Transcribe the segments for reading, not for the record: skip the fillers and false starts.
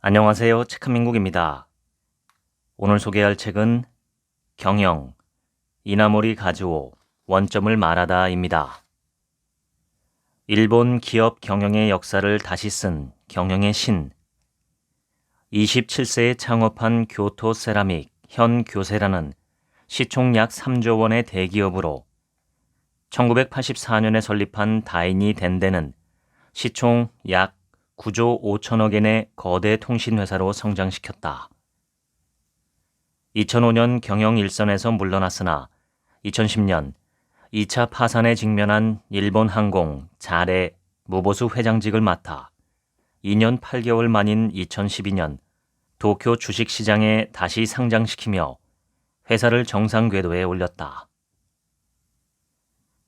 안녕하세요. 체크민국입니다. 오늘 소개할 책은 경영, 이나모리 가즈오, 원점을 말하다입니다. 일본 기업 경영의 역사를 다시 쓴 경영의 신, 27세에 창업한 교토 세라믹 현 교세라는 시총 약 3조 원의 대기업으로 1984년에 설립한 다이니 덴데는 시총 약 9조 5천억 엔의 거대 통신회사로 성장시켰다. 2005년 경영 일선에서 물러났으나 2010년 2차 파산에 직면한 일본항공 잘의 무보수 회장직을 맡아 2년 8개월 만인 2012년 도쿄 주식시장에 다시 상장시키며 회사를 정상 궤도에 올렸다.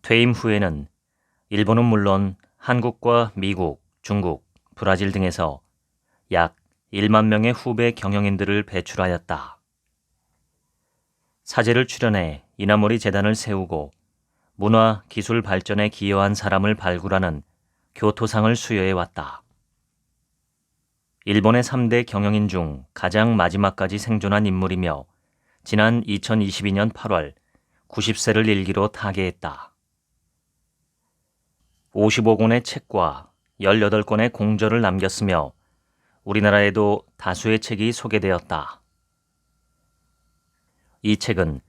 퇴임 후에는 일본은 물론 한국과 미국, 중국, 브라질 등에서 약 1만 명의 후배 경영인들을 배출하였다. 사제를 출연해 이나모리 재단을 세우고 문화, 기술 발전에 기여한 사람을 발굴하는 교토상을 수여해왔다. 일본의 3대 경영인 중 가장 마지막까지 생존한 인물이며 지난 2022년 8월 90세를 일기로 타계했다. 55권의 책과 18권의 공저를 남겼으며 우리나라에도 다수의 책이 소개되었다. 이 책은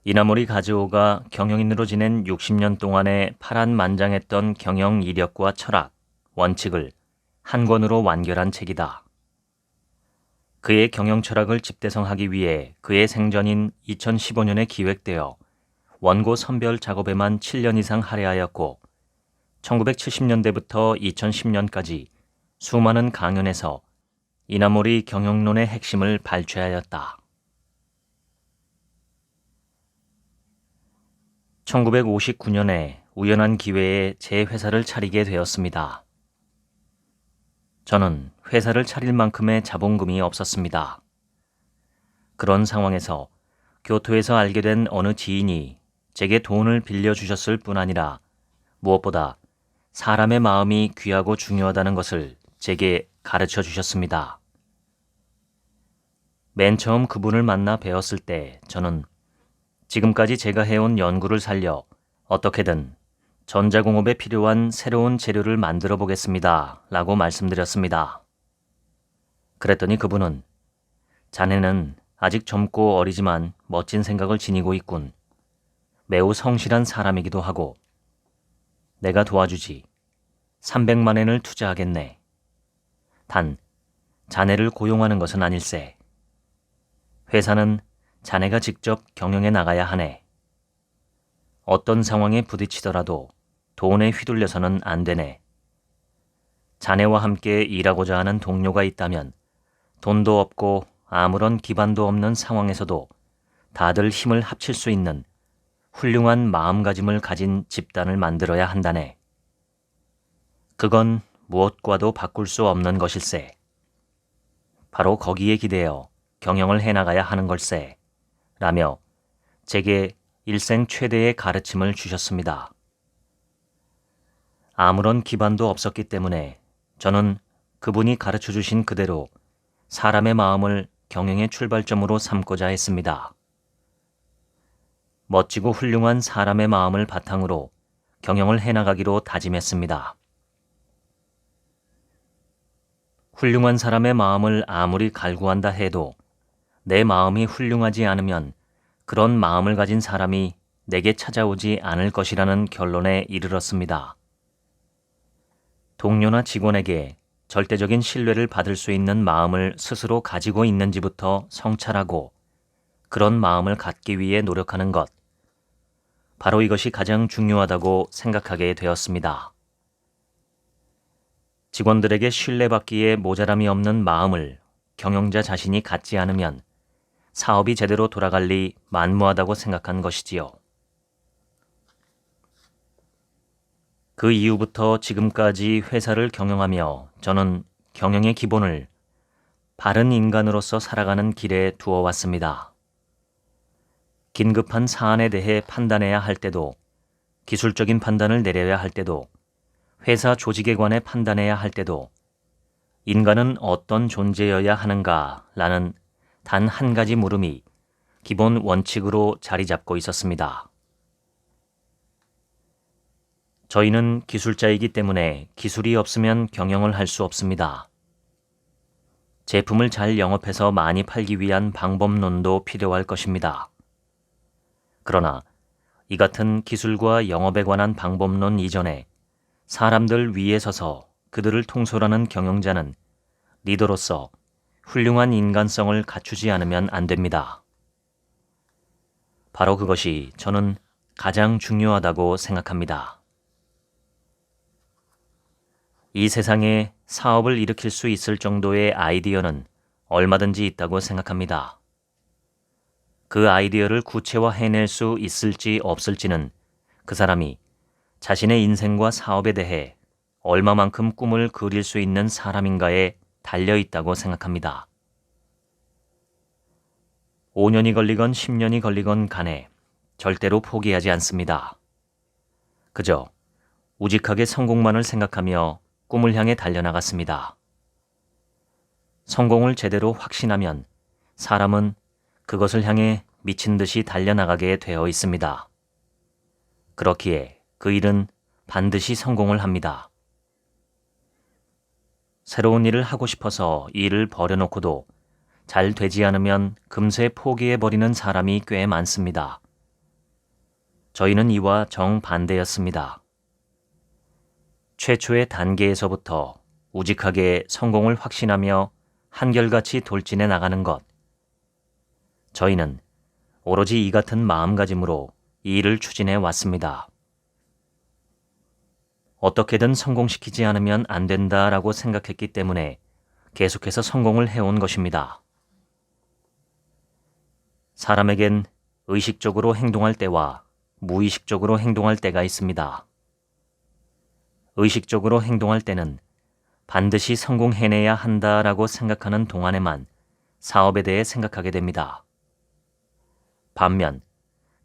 이나모리 가즈오가 경영인으로 지낸 60년 동안의 파란만장했던 경영 이력과 철학, 원칙을 한 권으로 완결한 책이다. 그의 경영 철학을 집대성하기 위해 그의 생전인 2015년에 기획되어 원고 선별 작업에만 7년 이상 할애하였고 1970년대부터 2010년까지 수많은 강연에서 이나모리 경영론의 핵심을 발췌하였다. 1959년에 우연한 기회에 제 회사를 차리게 되었습니다. 저는 회사를 차릴 만큼의 자본금이 없었습니다. 그런 상황에서 교토에서 알게 된 어느 지인이 제게 돈을 빌려주셨을 뿐 아니라 무엇보다 사람의 마음이 귀하고 중요하다는 것을 제게 가르쳐 주셨습니다. 맨 처음 그분을 만나 뵈었을 때 저는 지금까지 제가 해온 연구를 살려 어떻게든 전자공업에 필요한 새로운 재료를 만들어 보겠습니다. 라고 말씀드렸습니다. 그랬더니 그분은 자네는 아직 젊고 어리지만 멋진 생각을 지니고 있군. 매우 성실한 사람이기도 하고 내가 도와주지. 300만 엔을 투자하겠네. 단 자네를 고용하는 것은 아닐세. 회사는 자네가 직접 경영해 나가야 하네. 어떤 상황에 부딪히더라도 돈에 휘둘려서는 안 되네. 자네와 함께 일하고자 하는 동료가 있다면 돈도 없고 아무런 기반도 없는 상황에서도 다들 힘을 합칠 수 있는 훌륭한 마음가짐을 가진 집단을 만들어야 한다네. 그건 무엇과도 바꿀 수 없는 것일세. 바로 거기에 기대어 경영을 해나가야 하는 걸세. 라며 제게 일생 최대의 가르침을 주셨습니다. 아무런 기반도 없었기 때문에 저는 그분이 가르쳐 주신 그대로 사람의 마음을 경영의 출발점으로 삼고자 했습니다. 멋지고 훌륭한 사람의 마음을 바탕으로 경영을 해나가기로 다짐했습니다. 훌륭한 사람의 마음을 아무리 갈구한다 해도 내 마음이 훌륭하지 않으면 그런 마음을 가진 사람이 내게 찾아오지 않을 것이라는 결론에 이르렀습니다. 동료나 직원에게 절대적인 신뢰를 받을 수 있는 마음을 스스로 가지고 있는지부터 성찰하고 그런 마음을 갖기 위해 노력하는 것. 바로 이것이 가장 중요하다고 생각하게 되었습니다. 직원들에게 신뢰받기에 모자람이 없는 마음을 경영자 자신이 갖지 않으면 사업이 제대로 돌아갈 리 만무하다고 생각한 것이지요. 그 이후부터 지금까지 회사를 경영하며 저는 경영의 기본을 바른 인간으로서 살아가는 길에 두어왔습니다. 긴급한 사안에 대해 판단해야 할 때도, 기술적인 판단을 내려야 할 때도, 회사 조직에 관해 판단해야 할 때도 인간은 어떤 존재여야 하는가라는 단 한 가지 물음이 기본 원칙으로 자리 잡고 있었습니다. 저희는 기술자이기 때문에 기술이 없으면 경영을 할 수 없습니다. 제품을 잘 영업해서 많이 팔기 위한 방법론도 필요할 것입니다. 그러나 이 같은 기술과 영업에 관한 방법론 이전에 사람들 위에 서서 그들을 통솔하는 경영자는 리더로서 훌륭한 인간성을 갖추지 않으면 안 됩니다. 바로 그것이 저는 가장 중요하다고 생각합니다. 이 세상에 사업을 일으킬 수 있을 정도의 아이디어는 얼마든지 있다고 생각합니다. 그 아이디어를 구체화해낼 수 있을지 없을지는 그 사람이 자신의 인생과 사업에 대해 얼마만큼 꿈을 그릴 수 있는 사람인가에 달려 있다고 생각합니다. 5년이 걸리건 10년이 걸리건 간에 절대로 포기하지 않습니다. 그저 우직하게 성공만을 생각하며 꿈을 향해 달려나갔습니다. 성공을 제대로 확신하면 사람은 그것을 향해 미친 듯이 달려나가게 되어 있습니다. 그렇기에 그 일은 반드시 성공을 합니다. 새로운 일을 하고 싶어서 일을 버려놓고도 잘 되지 않으면 금세 포기해버리는 사람이 꽤 많습니다. 저희는 이와 정반대였습니다. 최초의 단계에서부터 우직하게 성공을 확신하며 한결같이 돌진해 나가는 것. 저희는 오로지 이 같은 마음가짐으로 이 일을 추진해 왔습니다. 어떻게든 성공시키지 않으면 안 된다라고 생각했기 때문에 계속해서 성공을 해온 것입니다. 사람에겐 의식적으로 행동할 때와 무의식적으로 행동할 때가 있습니다. 의식적으로 행동할 때는 반드시 성공해내야 한다라고 생각하는 동안에만 사업에 대해 생각하게 됩니다. 반면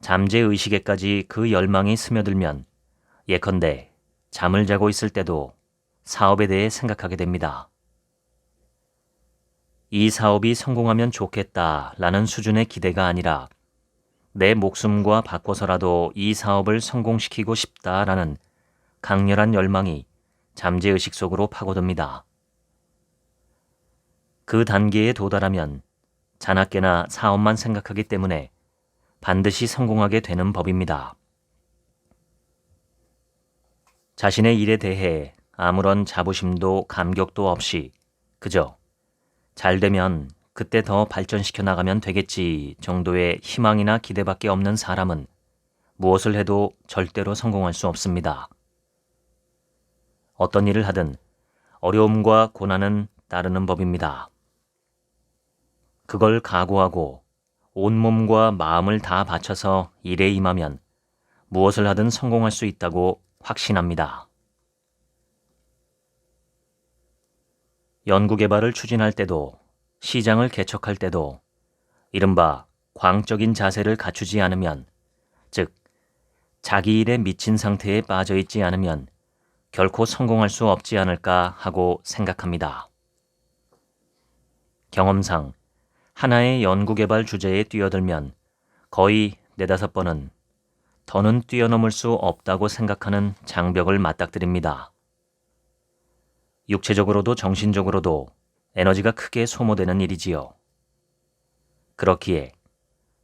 잠재의식에까지 그 열망이 스며들면 예컨대 잠을 자고 있을 때도 사업에 대해 생각하게 됩니다. 이 사업이 성공하면 좋겠다라는 수준의 기대가 아니라 내 목숨과 바꿔서라도 이 사업을 성공시키고 싶다라는 강렬한 열망이 잠재의식 속으로 파고듭니다. 그 단계에 도달하면 자나깨나 사업만 생각하기 때문에 반드시 성공하게 되는 법입니다. 자신의 일에 대해 아무런 자부심도 감격도 없이 그저 잘 되면 그때 더 발전시켜 나가면 되겠지 정도의 희망이나 기대밖에 없는 사람은 무엇을 해도 절대로 성공할 수 없습니다. 어떤 일을 하든 어려움과 고난은 따르는 법입니다. 그걸 각오하고 온몸과 마음을 다 바쳐서 일에 임하면 무엇을 하든 성공할 수 있다고 확신합니다. 연구개발을 추진할 때도 시장을 개척할 때도 이른바 광적인 자세를 갖추지 않으면, 즉 자기 일에 미친 상태에 빠져 있지 않으면 결코 성공할 수 없지 않을까 하고 생각합니다. 경험상 하나의 연구개발 주제에 뛰어들면 거의 4-5번은 더는 뛰어넘을 수 없다고 생각하는 장벽을 맞닥뜨립니다. 육체적으로도 정신적으로도 에너지가 크게 소모되는 일이지요. 그렇기에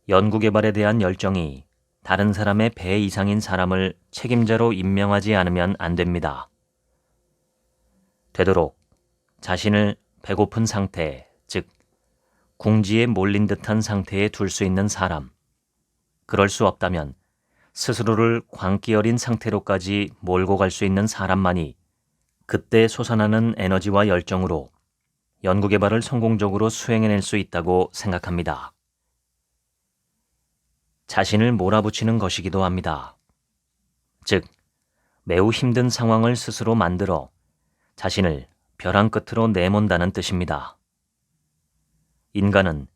연구개발에 대한 열정이 다른 사람의 배 이상인 사람을 책임자로 임명하지 않으면 안 됩니다. 되도록 자신을 배고픈 상태, 즉 궁지에 몰린 듯한 상태에 둘 수 있는 사람, 그럴 수 없다면 스스로를 광기 어린 상태로까지 몰고 갈 수 있는 사람만이 그때 솟아나는 에너지와 열정으로 연구개발을 성공적으로 수행해낼 수 있다고 생각합니다. 자신을 몰아붙이는 것이기도 합니다. 즉, 매우 힘든 상황을 스스로 만들어 자신을 벼랑 끝으로 내몬다는 뜻입니다. 인간은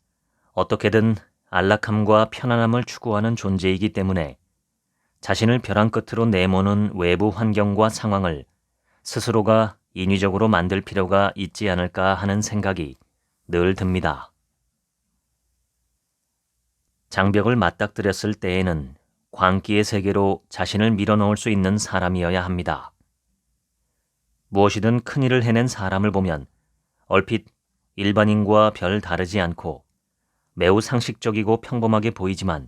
어떻게든 안락함과 편안함을 추구하는 존재이기 때문에 자신을 벼랑 끝으로 내모는 외부 환경과 상황을 스스로가 인위적으로 만들 필요가 있지 않을까 하는 생각이 늘 듭니다. 장벽을 맞닥뜨렸을 때에는 광기의 세계로 자신을 밀어넣을 수 있는 사람이어야 합니다. 무엇이든 큰일을 해낸 사람을 보면 얼핏 일반인과 별 다르지 않고 매우 상식적이고 평범하게 보이지만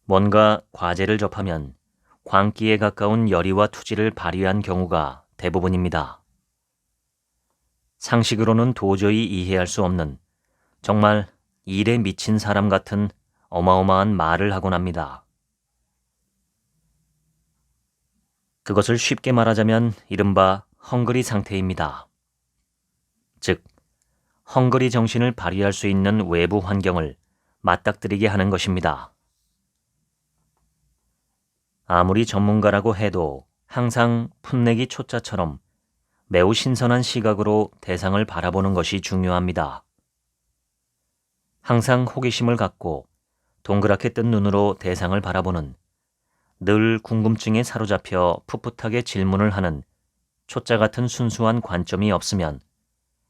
뭔가 과제를 접하면 광기에 가까운 열의와 투지를 발휘한 경우가 대부분입니다. 상식으로는 도저히 이해할 수 없는 정말 일에 미친 사람 같은 어마어마한 말을 하곤 합니다. 그것을 쉽게 말하자면 이른바 헝그리 상태입니다. 즉, 헝그리 정신을 발휘할 수 있는 외부 환경을 맞닥뜨리게 하는 것입니다. 아무리 전문가라고 해도 항상 풋내기 초짜처럼 매우 신선한 시각으로 대상을 바라보는 것이 중요합니다. 항상 호기심을 갖고 동그랗게 뜬 눈으로 대상을 바라보는, 늘 궁금증에 사로잡혀 풋풋하게 질문을 하는 초짜 같은 순수한 관점이 없으면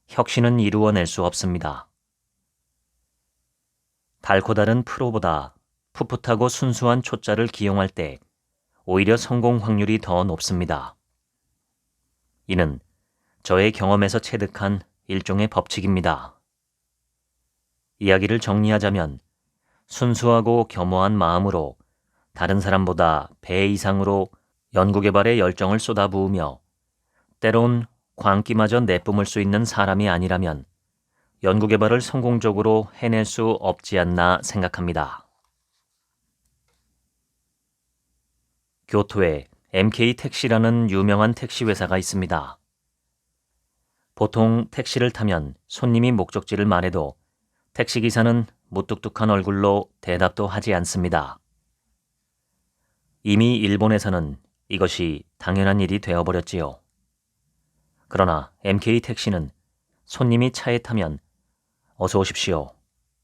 혁신은 이루어낼 수 없습니다. 달고 다른 프로보다 풋풋하고 순수한 초짜를 기용할 때 오히려 성공 확률이 더 높습니다. 이는 저의 경험에서 체득한 일종의 법칙입니다. 이야기를 정리하자면 순수하고 겸허한 마음으로 다른 사람보다 배 이상으로 연구개발에 열정을 쏟아부으며 때론 광기마저 내뿜을 수 있는 사람이 아니라면 연구개발을 성공적으로 해낼 수 없지 않나 생각합니다. 교토에 MK택시라는 유명한 택시 회사가 있습니다. 보통 택시를 타면 손님이 목적지를 말해도 택시기사는 무뚝뚝한 얼굴로 대답도 하지 않습니다. 이미 일본에서는 이것이 당연한 일이 되어버렸지요. 그러나 MK택시는 손님이 차에 타면 어서 오십시오.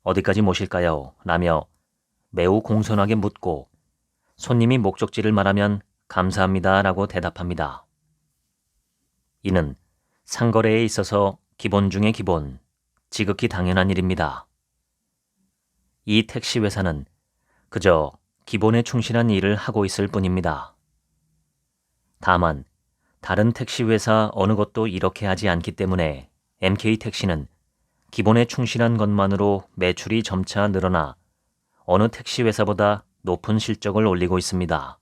어디까지 모실까요? 라며 매우 공손하게 묻고 손님이 목적지를 말하면 감사합니다 라고 대답합니다. 이는 상거래에 있어서 기본 중의 기본, 지극히 당연한 일입니다. 이 택시 회사는 그저 기본에 충실한 일을 하고 있을 뿐입니다. 다만 다른 택시 회사 어느 것도 이렇게 하지 않기 때문에 MK택시는 기본에 충실한 것만으로 매출이 점차 늘어나 어느 택시 회사보다 높은 실적을 올리고 있습니다.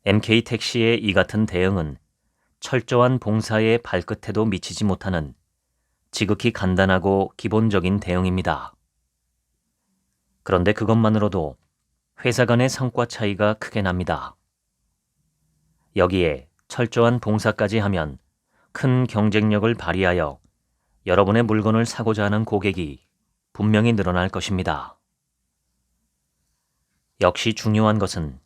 MK택시의 이 같은 대응은 철저한 봉사의 발끝에도 미치지 못하는 지극히 간단하고 기본적인 대응입니다. 그런데 그것만으로도 회사 간의 성과 차이가 크게 납니다. 여기에 철저한 봉사까지 하면 큰 경쟁력을 발휘하여 여러분의 물건을 사고자 하는 고객이 분명히 늘어날 것입니다. 역시 중요한 것은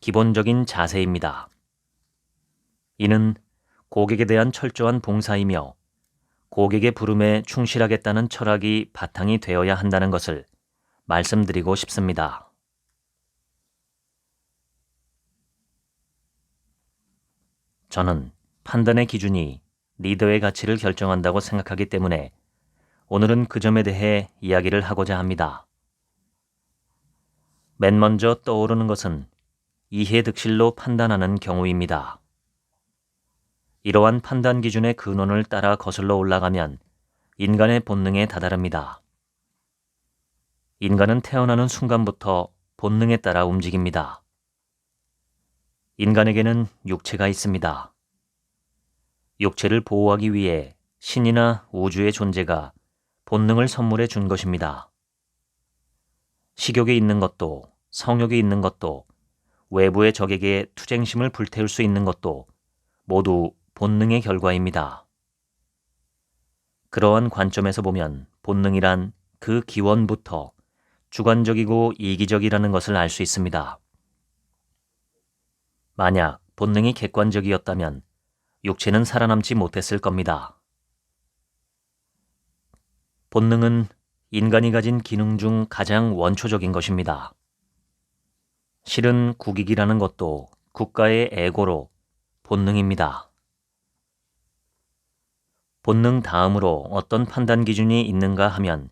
기본적인 자세입니다. 이는 고객에 대한 철저한 봉사이며 고객의 부름에 충실하겠다는 철학이 바탕이 되어야 한다는 것을 말씀드리고 싶습니다. 저는 판단의 기준이 리더의 가치를 결정한다고 생각하기 때문에 오늘은 그 점에 대해 이야기를 하고자 합니다. 맨 먼저 떠오르는 것은 이해득실로 판단하는 경우입니다. 이러한 판단 기준의 근원을 따라 거슬러 올라가면 인간의 본능에 다다릅니다. 인간은 태어나는 순간부터 본능에 따라 움직입니다. 인간에게는 육체가 있습니다. 육체를 보호하기 위해 신이나 우주의 존재가 본능을 선물해 준 것입니다. 식욕이 있는 것도, 성욕이 있는 것도, 외부의 적에게 투쟁심을 불태울 수 있는 것도 모두 본능의 결과입니다. 그러한 관점에서 보면 본능이란 그 기원부터 주관적이고 이기적이라는 것을 알 수 있습니다. 만약 본능이 객관적이었다면 육체는 살아남지 못했을 겁니다. 본능은 인간이 가진 기능 중 가장 원초적인 것입니다. 실은 국익이라는 것도 국가의 애고로 본능입니다. 본능 다음으로 어떤 판단 기준이 있는가 하면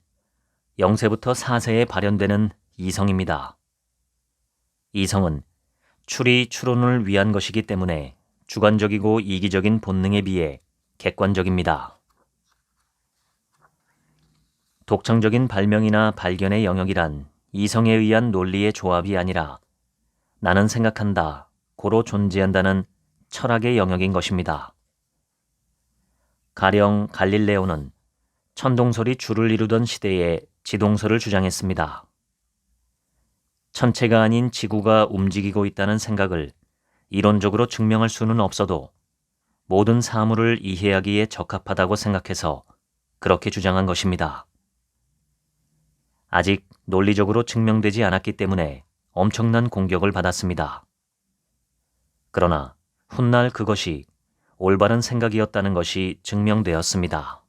0세부터 4세에 발현되는 이성입니다. 이성은 추리, 추론을 위한 것이기 때문에 주관적이고 이기적인 본능에 비해 객관적입니다. 독창적인 발명이나 발견의 영역이란 이성에 의한 논리의 조합이 아니라 나는 생각한다, 고로 존재한다는 철학의 영역인 것입니다. 가령 갈릴레오는 천동설이 주를 이루던 시대에 지동설을 주장했습니다. 천체가 아닌 지구가 움직이고 있다는 생각을 이론적으로 증명할 수는 없어도 모든 사물을 이해하기에 적합하다고 생각해서 그렇게 주장한 것입니다. 아직 논리적으로 증명되지 않았기 때문에 엄청난 공격을 받았습니다. 그러나 훗날 그것이 올바른 생각이었다는 것이 증명되었습니다.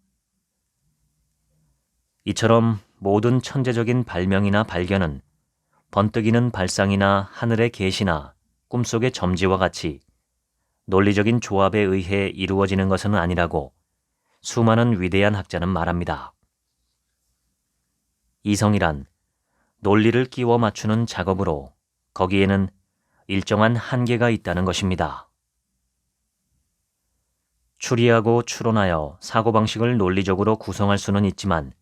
이처럼 모든 천재적인 발명이나 발견은 번뜩이는 발상이나 하늘의 계시나 꿈속의 점지와 같이 논리적인 조합에 의해 이루어지는 것은 아니라고 수많은 위대한 학자는 말합니다. 이성이란 논리를 끼워 맞추는 작업으로 거기에는 일정한 한계가 있다는 것입니다. 추리하고 추론하여 사고방식을 논리적으로 구성할 수는 있지만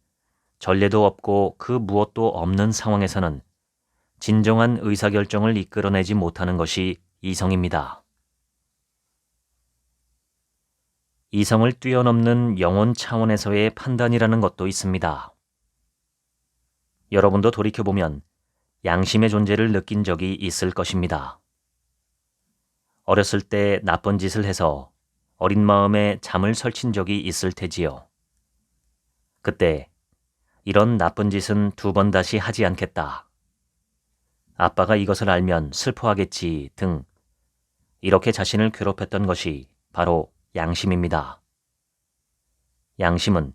전례도 없고 그 무엇도 없는 상황에서는 진정한 의사결정을 이끌어내지 못하는 것이 이성입니다. 이성을 뛰어넘는 영혼 차원에서의 판단이라는 것도 있습니다. 여러분도 돌이켜보면 양심의 존재를 느낀 적이 있을 것입니다. 어렸을 때 나쁜 짓을 해서 어린 마음에 잠을 설친 적이 있을 테지요. 그때 이런 나쁜 짓은 2번 다시 하지 않겠다. 아빠가 이것을 알면 슬퍼하겠지 등 이렇게 자신을 괴롭혔던 것이 바로 양심입니다. 양심은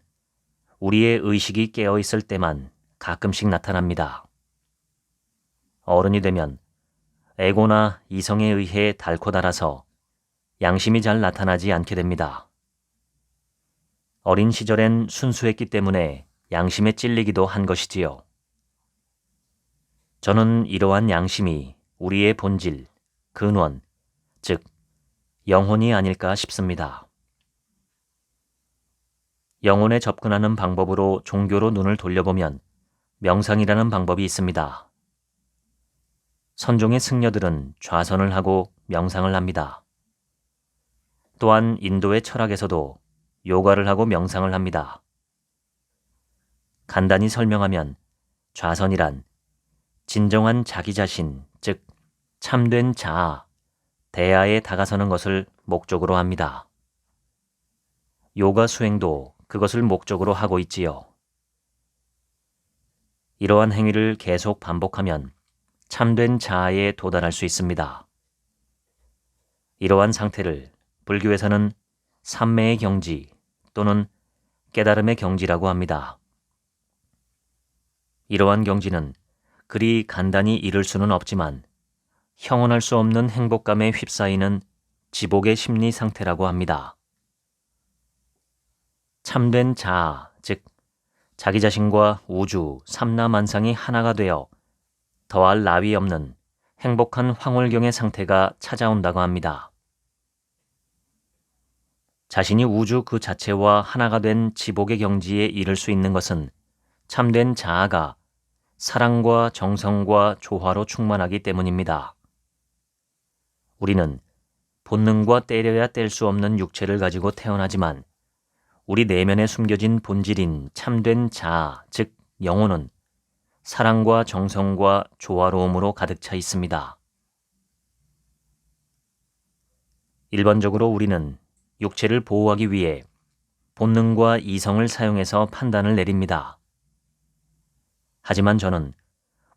우리의 의식이 깨어있을 때만 가끔씩 나타납니다. 어른이 되면 에고나 이성에 의해 닳고 닳아서 양심이 잘 나타나지 않게 됩니다. 어린 시절엔 순수했기 때문에 양심에 찔리기도 한 것이지요. 저는 이러한 양심이 우리의 본질, 근원, 즉 영혼이 아닐까 싶습니다. 영혼에 접근하는 방법으로 종교로 눈을 돌려보면 명상이라는 방법이 있습니다. 선종의 승려들은 좌선을 하고 명상을 합니다. 또한 인도의 철학에서도 요가를 하고 명상을 합니다. 간단히 설명하면 좌선이란 진정한 자기 자신, 즉 참된 자아, 대아에 다가서는 것을 목적으로 합니다. 요가 수행도 그것을 목적으로 하고 있지요. 이러한 행위를 계속 반복하면 참된 자아에 도달할 수 있습니다. 이러한 상태를 불교에서는 삼매의 경지 또는 깨달음의 경지라고 합니다. 이러한 경지는 그리 간단히 이룰 수는 없지만 형언할 수 없는 행복감에 휩싸이는 지복의 심리 상태라고 합니다. 참된 자아, 즉 자기 자신과 우주, 삼라만상이 하나가 되어 더할 나위 없는 행복한 황홀경의 상태가 찾아온다고 합니다. 자신이 우주 그 자체와 하나가 된 지복의 경지에 이를 수 있는 것은 참된 자아가 사랑과 정성과 조화로 충만하기 때문입니다. 우리는 본능과 때려야 뗄 수 없는 육체를 가지고 태어나지만 우리 내면에 숨겨진 본질인 참된 자아, 즉 영혼은 사랑과 정성과 조화로움으로 가득 차 있습니다. 일반적으로 우리는 육체를 보호하기 위해 본능과 이성을 사용해서 판단을 내립니다. 하지만 저는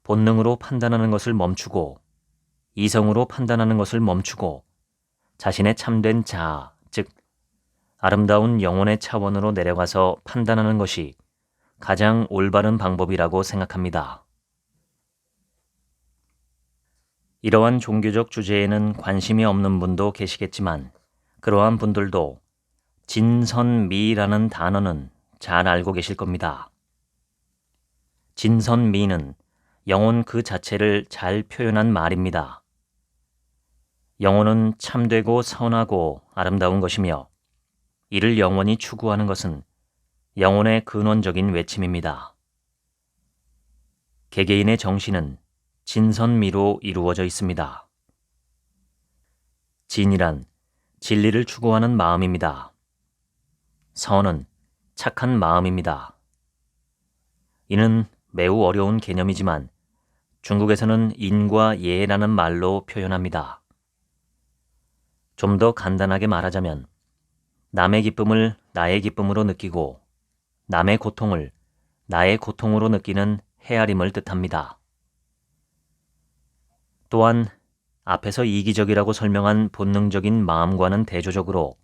본능으로 판단하는 것을 멈추고 이성으로 판단하는 것을 멈추고 자신의 참된 자아, 즉 아름다운 영혼의 차원으로 내려가서 판단하는 것이 가장 올바른 방법이라고 생각합니다. 이러한 종교적 주제에는 관심이 없는 분도 계시겠지만 그러한 분들도 진선미라는 단어는 잘 알고 계실 겁니다. 진선미는 영혼 그 자체를 잘 표현한 말입니다. 영혼은 참되고 선하고 아름다운 것이며 이를 영원히 추구하는 것은 영혼의 근원적인 외침입니다. 개개인의 정신은 진선미로 이루어져 있습니다. 진이란 진리를 추구하는 마음입니다. 선은 착한 마음입니다. 이는 매우 어려운 개념이지만 중국에서는 인과 예라는 말로 표현합니다. 좀 더 간단하게 말하자면 남의 기쁨을 나의 기쁨으로 느끼고 남의 고통을 나의 고통으로 느끼는 헤아림을 뜻합니다. 또한 앞에서 이기적이라고 설명한 본능적인 마음과는 대조적으로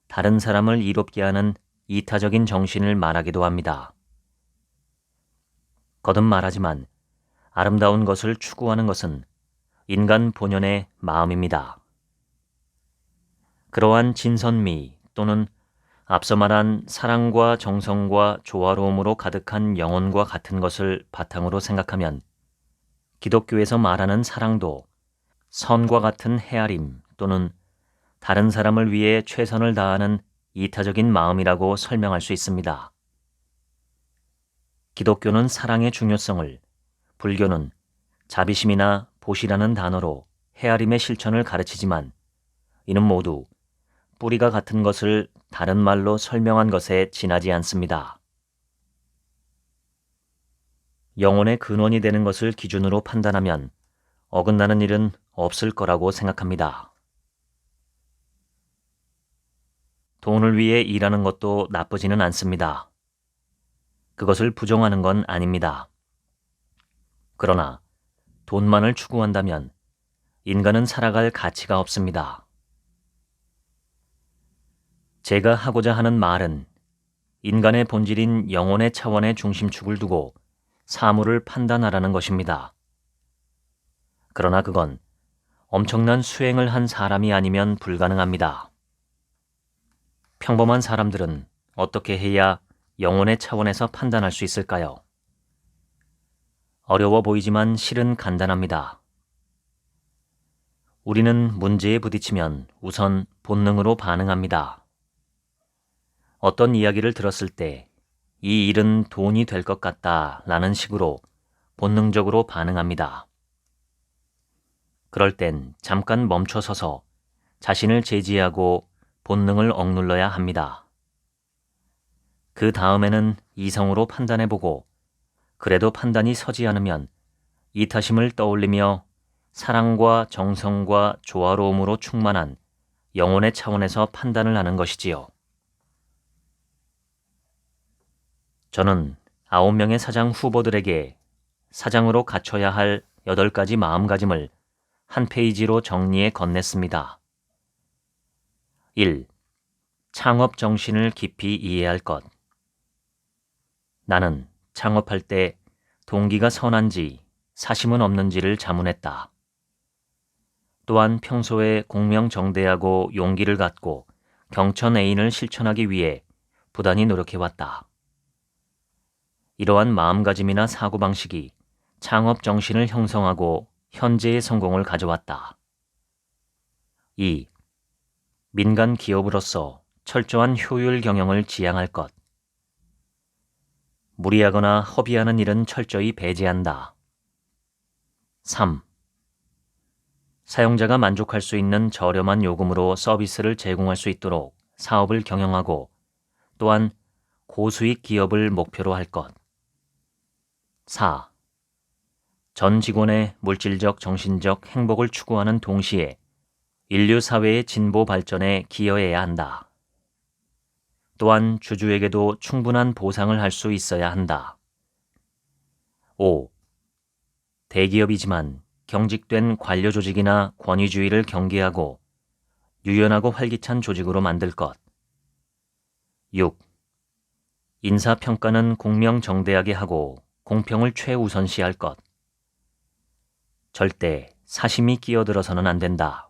다른 사람을 이롭게 하는 이타적인 정신을 말하기도 합니다. 거듭 말하지만 아름다운 것을 추구하는 것은 인간 본연의 마음입니다. 그러한 진선미 또는 앞서 말한 사랑과 정성과 조화로움으로 가득한 영혼과 같은 것을 바탕으로 생각하면 기독교에서 말하는 사랑도 선과 같은 헤아림 또는 다른 사람을 위해 최선을 다하는 이타적인 마음이라고 설명할 수 있습니다. 기독교는 사랑의 중요성을, 불교는 자비심이나 보시라는 단어로 헤아림의 실천을 가르치지만 이는 모두 뿌리가 같은 것을 다른 말로 설명한 것에 지나지 않습니다. 영혼의 근원이 되는 것을 기준으로 판단하면 어긋나는 일은 없을 거라고 생각합니다. 돈을 위해 일하는 것도 나쁘지는 않습니다. 그것을 부정하는 건 아닙니다. 그러나 돈만을 추구한다면 인간은 살아갈 가치가 없습니다. 제가 하고자 하는 말은 인간의 본질인 영혼의 차원의 중심축을 두고 사물을 판단하라는 것입니다. 그러나 그건 엄청난 수행을 한 사람이 아니면 불가능합니다. 평범한 사람들은 어떻게 해야 영혼의 차원에서 판단할 수 있을까요? 어려워 보이지만 실은 간단합니다. 우리는 문제에 부딪히면 우선 본능으로 반응합니다. 어떤 이야기를 들었을 때 이 일은 돈이 될 것 같다 라는 식으로 본능적으로 반응합니다. 그럴 땐 잠깐 멈춰서서 자신을 제지하고 본능을 억눌러야 합니다. 그 다음에는 이성으로 판단해보고 그래도 판단이 서지 않으면 이타심을 떠올리며 사랑과 정성과 조화로움으로 충만한 영혼의 차원에서 판단을 하는 것이지요. 저는 9명의 사장 후보들에게 사장으로 갖춰야 할 8가지 마음가짐을 한 페이지로 정리해 건넸습니다. 1. 창업 정신을 깊이 이해할 것. 나는 창업할 때 동기가 선한지 사심은 없는지를 자문했다. 또한 평소에 공명정대하고 용기를 갖고 경천 애인을 실천하기 위해 부단히 노력해왔다. 이러한 마음가짐이나 사고방식이 창업 정신을 형성하고 현재의 성공을 가져왔다. 2. 민간 기업으로서 철저한 효율 경영을 지향할 것. 무리하거나 허비하는 일은 철저히 배제한다. 3. 사용자가 만족할 수 있는 저렴한 요금으로 서비스를 제공할 수 있도록 사업을 경영하고 또한 고수익 기업을 목표로 할 것. 4. 전 직원의 물질적, 정신적 행복을 추구하는 동시에 인류 사회의 진보 발전에 기여해야 한다. 또한 주주에게도 충분한 보상을 할 수 있어야 한다. 5. 대기업이지만 경직된 관료 조직이나 권위주의를 경계하고 유연하고 활기찬 조직으로 만들 것. 6. 인사평가는 공명정대하게 하고 공평을 최우선시할 것. 절대 사심이 끼어들어서는 안 된다.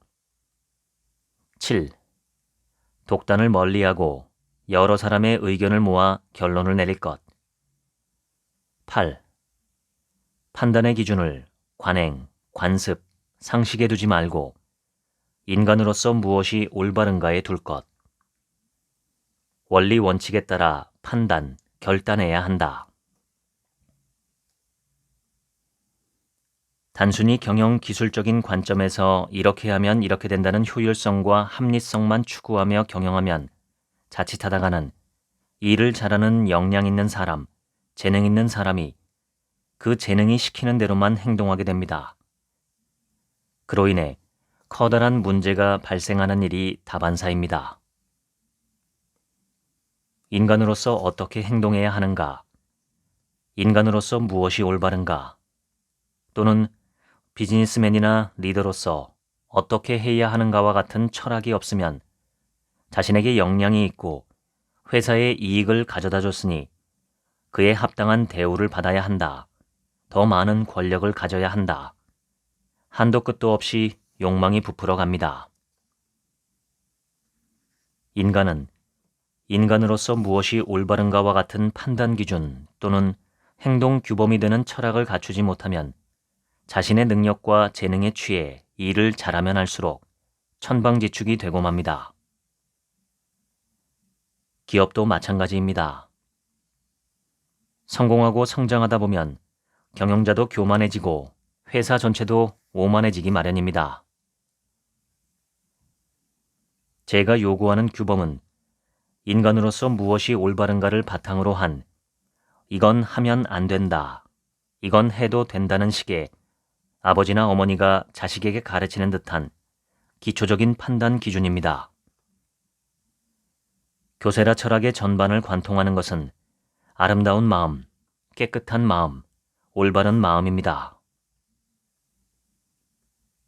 7. 독단을 멀리하고 여러 사람의 의견을 모아 결론을 내릴 것. 8. 판단의 기준을 관행, 관습, 상식에 두지 말고 인간으로서 무엇이 올바른가에 둘 것. 원리 원칙에 따라 판단, 결단해야 한다. 단순히 경영 기술적인 관점에서 이렇게 하면 이렇게 된다는 효율성과 합리성만 추구하며 경영하면 자칫하다가는 일을 잘하는 역량 있는 사람, 재능 있는 사람이 그 재능이 시키는 대로만 행동하게 됩니다. 그로 인해 커다란 문제가 발생하는 일이 다반사입니다. 인간으로서 어떻게 행동해야 하는가? 인간으로서 무엇이 올바른가? 또는 비즈니스맨이나 리더로서 어떻게 해야 하는가와 같은 철학이 없으면 자신에게 역량이 있고 회사에 이익을 가져다 줬으니 그에 합당한 대우를 받아야 한다. 더 많은 권력을 가져야 한다. 한도 끝도 없이 욕망이 부풀어 갑니다. 인간은 인간으로서 무엇이 올바른가와 같은 판단 기준 또는 행동 규범이 되는 철학을 갖추지 못하면 자신의 능력과 재능에 취해 일을 잘하면 할수록 천방지축이 되고 맙니다. 기업도 마찬가지입니다. 성공하고 성장하다 보면 경영자도 교만해지고 회사 전체도 오만해지기 마련입니다. 제가 요구하는 규범은 인간으로서 무엇이 올바른가를 바탕으로 한 이건 하면 안 된다, 이건 해도 된다는 식의 아버지나 어머니가 자식에게 가르치는 듯한 기초적인 판단 기준입니다. 교세라 철학의 전반을 관통하는 것은 아름다운 마음, 깨끗한 마음, 올바른 마음입니다.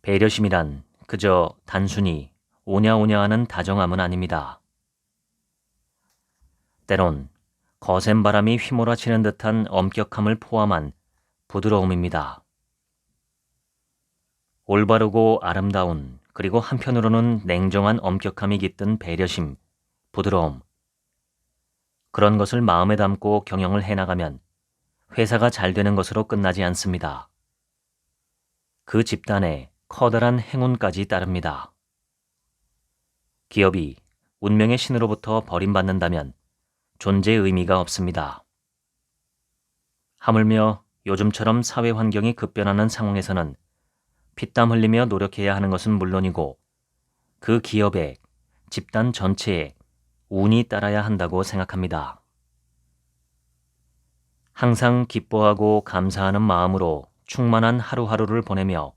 배려심이란 그저 단순히 오냐오냐 하는 다정함은 아닙니다. 때론 거센 바람이 휘몰아치는 듯한 엄격함을 포함한 부드러움입니다. 올바르고 아름다운 그리고 한편으로는 냉정한 엄격함이 깃든 배려심, 부드러움. 그런 것을 마음에 담고 경영을 해나가면 회사가 잘 되는 것으로 끝나지 않습니다. 그 집단에 커다란 행운까지 따릅니다. 기업이 운명의 신으로부터 버림받는다면 존재의 의미가 없습니다. 하물며 요즘처럼 사회 환경이 급변하는 상황에서는 피땀 흘리며 노력해야 하는 것은 물론이고 그 기업의 집단 전체에 운이 따라야 한다고 생각합니다. 항상 기뻐하고 감사하는 마음으로 충만한 하루하루를 보내며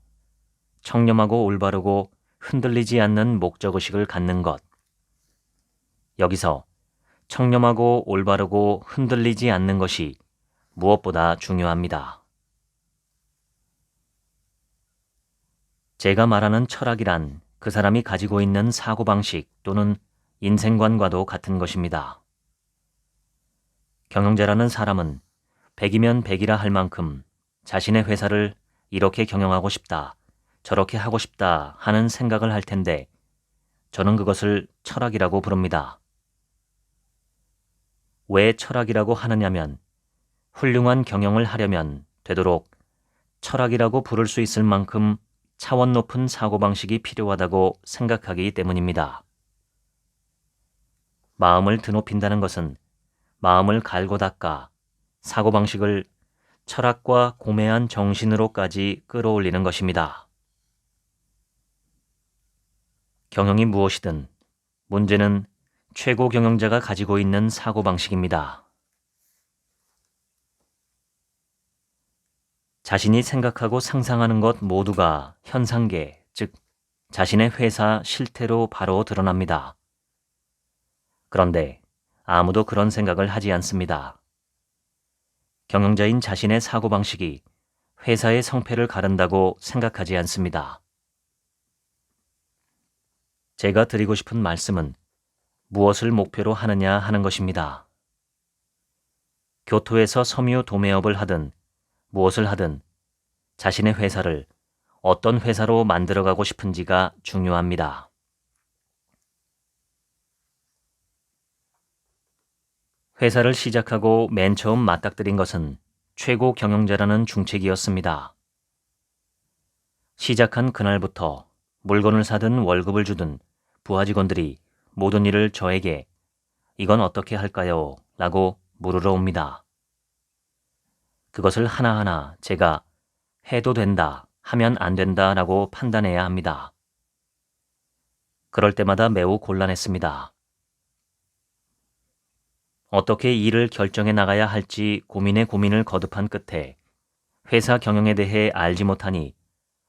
청렴하고 올바르고 흔들리지 않는 목적의식을 갖는 것. 여기서 청렴하고 올바르고 흔들리지 않는 것이 무엇보다 중요합니다. 제가 말하는 철학이란 그 사람이 가지고 있는 사고방식 또는 인생관과도 같은 것입니다. 경영자라는 사람은 100이면 100이라 할 만큼 자신의 회사를 이렇게 경영하고 싶다, 저렇게 하고 싶다 하는 생각을 할 텐데 저는 그것을 철학이라고 부릅니다. 왜 철학이라고 하느냐면 훌륭한 경영을 하려면 되도록 철학이라고 부를 수 있을 만큼 차원 높은 사고방식이 필요하다고 생각하기 때문입니다. 마음을 드높인다는 것은 마음을 갈고 닦아 사고방식을 철학과 고매한 정신으로까지 끌어올리는 것입니다. 경영이 무엇이든 문제는 최고 경영자가 가지고 있는 사고방식입니다. 자신이 생각하고 상상하는 것 모두가 현상계, 즉 자신의 회사 실태로 바로 드러납니다. 그런데 아무도 그런 생각을 하지 않습니다. 경영자인 자신의 사고방식이 회사의 성패를 가른다고 생각하지 않습니다. 제가 드리고 싶은 말씀은 무엇을 목표로 하느냐 하는 것입니다. 교토에서 섬유 도매업을 하든 무엇을 하든 자신의 회사를 어떤 회사로 만들어가고 싶은지가 중요합니다. 회사를 시작하고 맨 처음 맞닥뜨린 것은 최고 경영자라는 중책이었습니다. 시작한 그날부터 물건을 사든 월급을 주든 부하 직원들이 모든 일을 저에게 이건 어떻게 할까요? 라고 물으러 옵니다. 그것을 하나하나 제가 해도 된다, 하면 안 된다 라고 판단해야 합니다. 그럴 때마다 매우 곤란했습니다. 어떻게 일을 결정해 나가야 할지 고민에 고민을 거듭한 끝에 회사 경영에 대해 알지 못하니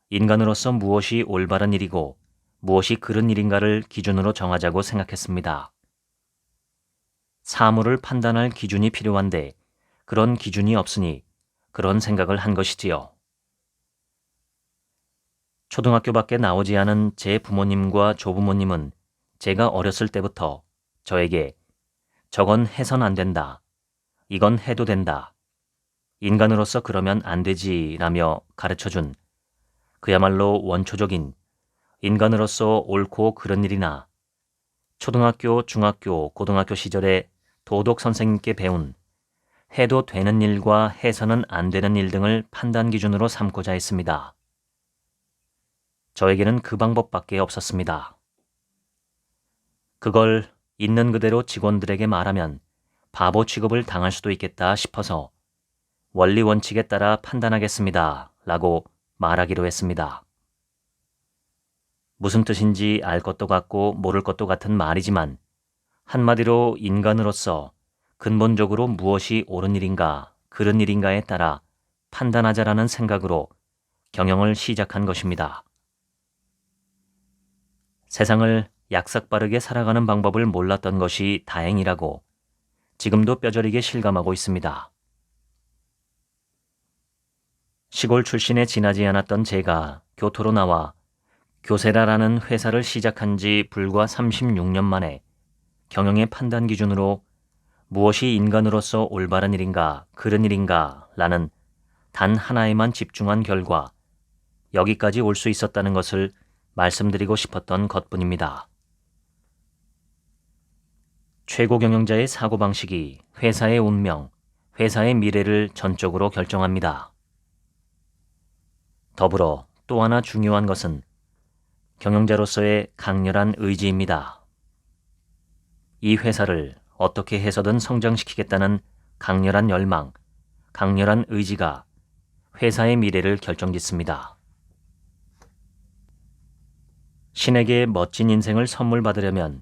인간으로서 무엇이 올바른 일이고 무엇이 그른 일인가를 기준으로 정하자고 생각했습니다. 사물을 판단할 기준이 필요한데 그런 기준이 없으니 그런 생각을 한 것이지요. 초등학교밖에 나오지 않은 제 부모님과 조부모님은 제가 어렸을 때부터 저에게 저건 해선 안 된다. 이건 해도 된다. 인간으로서 그러면 안 되지 라며 가르쳐준 그야말로 원초적인 인간으로서 옳고 그른 일이나 초등학교, 중학교, 고등학교 시절에 도덕 선생님께 배운 해도 되는 일과 해서는 안 되는 일 등을 판단 기준으로 삼고자 했습니다. 저에게는 그 방법밖에 없었습니다. 그걸 있는 그대로 직원들에게 말하면 바보 취급을 당할 수도 있겠다 싶어서 원리 원칙에 따라 판단하겠습니다. 라고 말하기로 했습니다. 무슨 뜻인지 알 것도 같고 모를 것도 같은 말이지만 한마디로 인간으로서 근본적으로 무엇이 옳은 일인가, 그른 일인가에 따라 판단하자라는 생각으로 경영을 시작한 것입니다. 세상을 약삭빠르게 살아가는 방법을 몰랐던 것이 다행이라고 지금도 뼈저리게 실감하고 있습니다. 시골 출신에 지나지 않았던 제가 교토로 나와 교세라라는 회사를 시작한 지 불과 36년 만에 경영의 판단 기준으로 무엇이 인간으로서 올바른 일인가, 그른 일인가 라는 단 하나에만 집중한 결과 여기까지 올 수 있었다는 것을 말씀드리고 싶었던 것뿐입니다. 최고 경영자의 사고방식이 회사의 운명, 회사의 미래를 전적으로 결정합니다. 더불어 또 하나 중요한 것은 경영자로서의 강렬한 의지입니다. 이 회사를 어떻게 해서든 성장시키겠다는 강렬한 열망, 강렬한 의지가 회사의 미래를 결정짓습니다. 신에게 멋진 인생을 선물 받으려면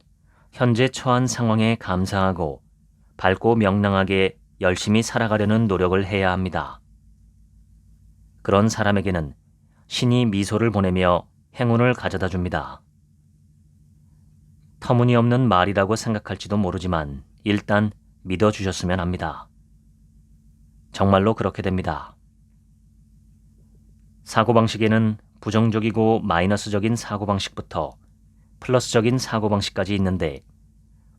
현재 처한 상황에 감사하고 밝고 명랑하게 열심히 살아가려는 노력을 해야 합니다. 그런 사람에게는 신이 미소를 보내며 행운을 가져다 줍니다. 터무니없는 말이라고 생각할지도 모르지만 일단 믿어주셨으면 합니다. 정말로 그렇게 됩니다. 사고방식에는 부정적이고 마이너스적인 사고방식부터 플러스적인 사고방식까지 있는데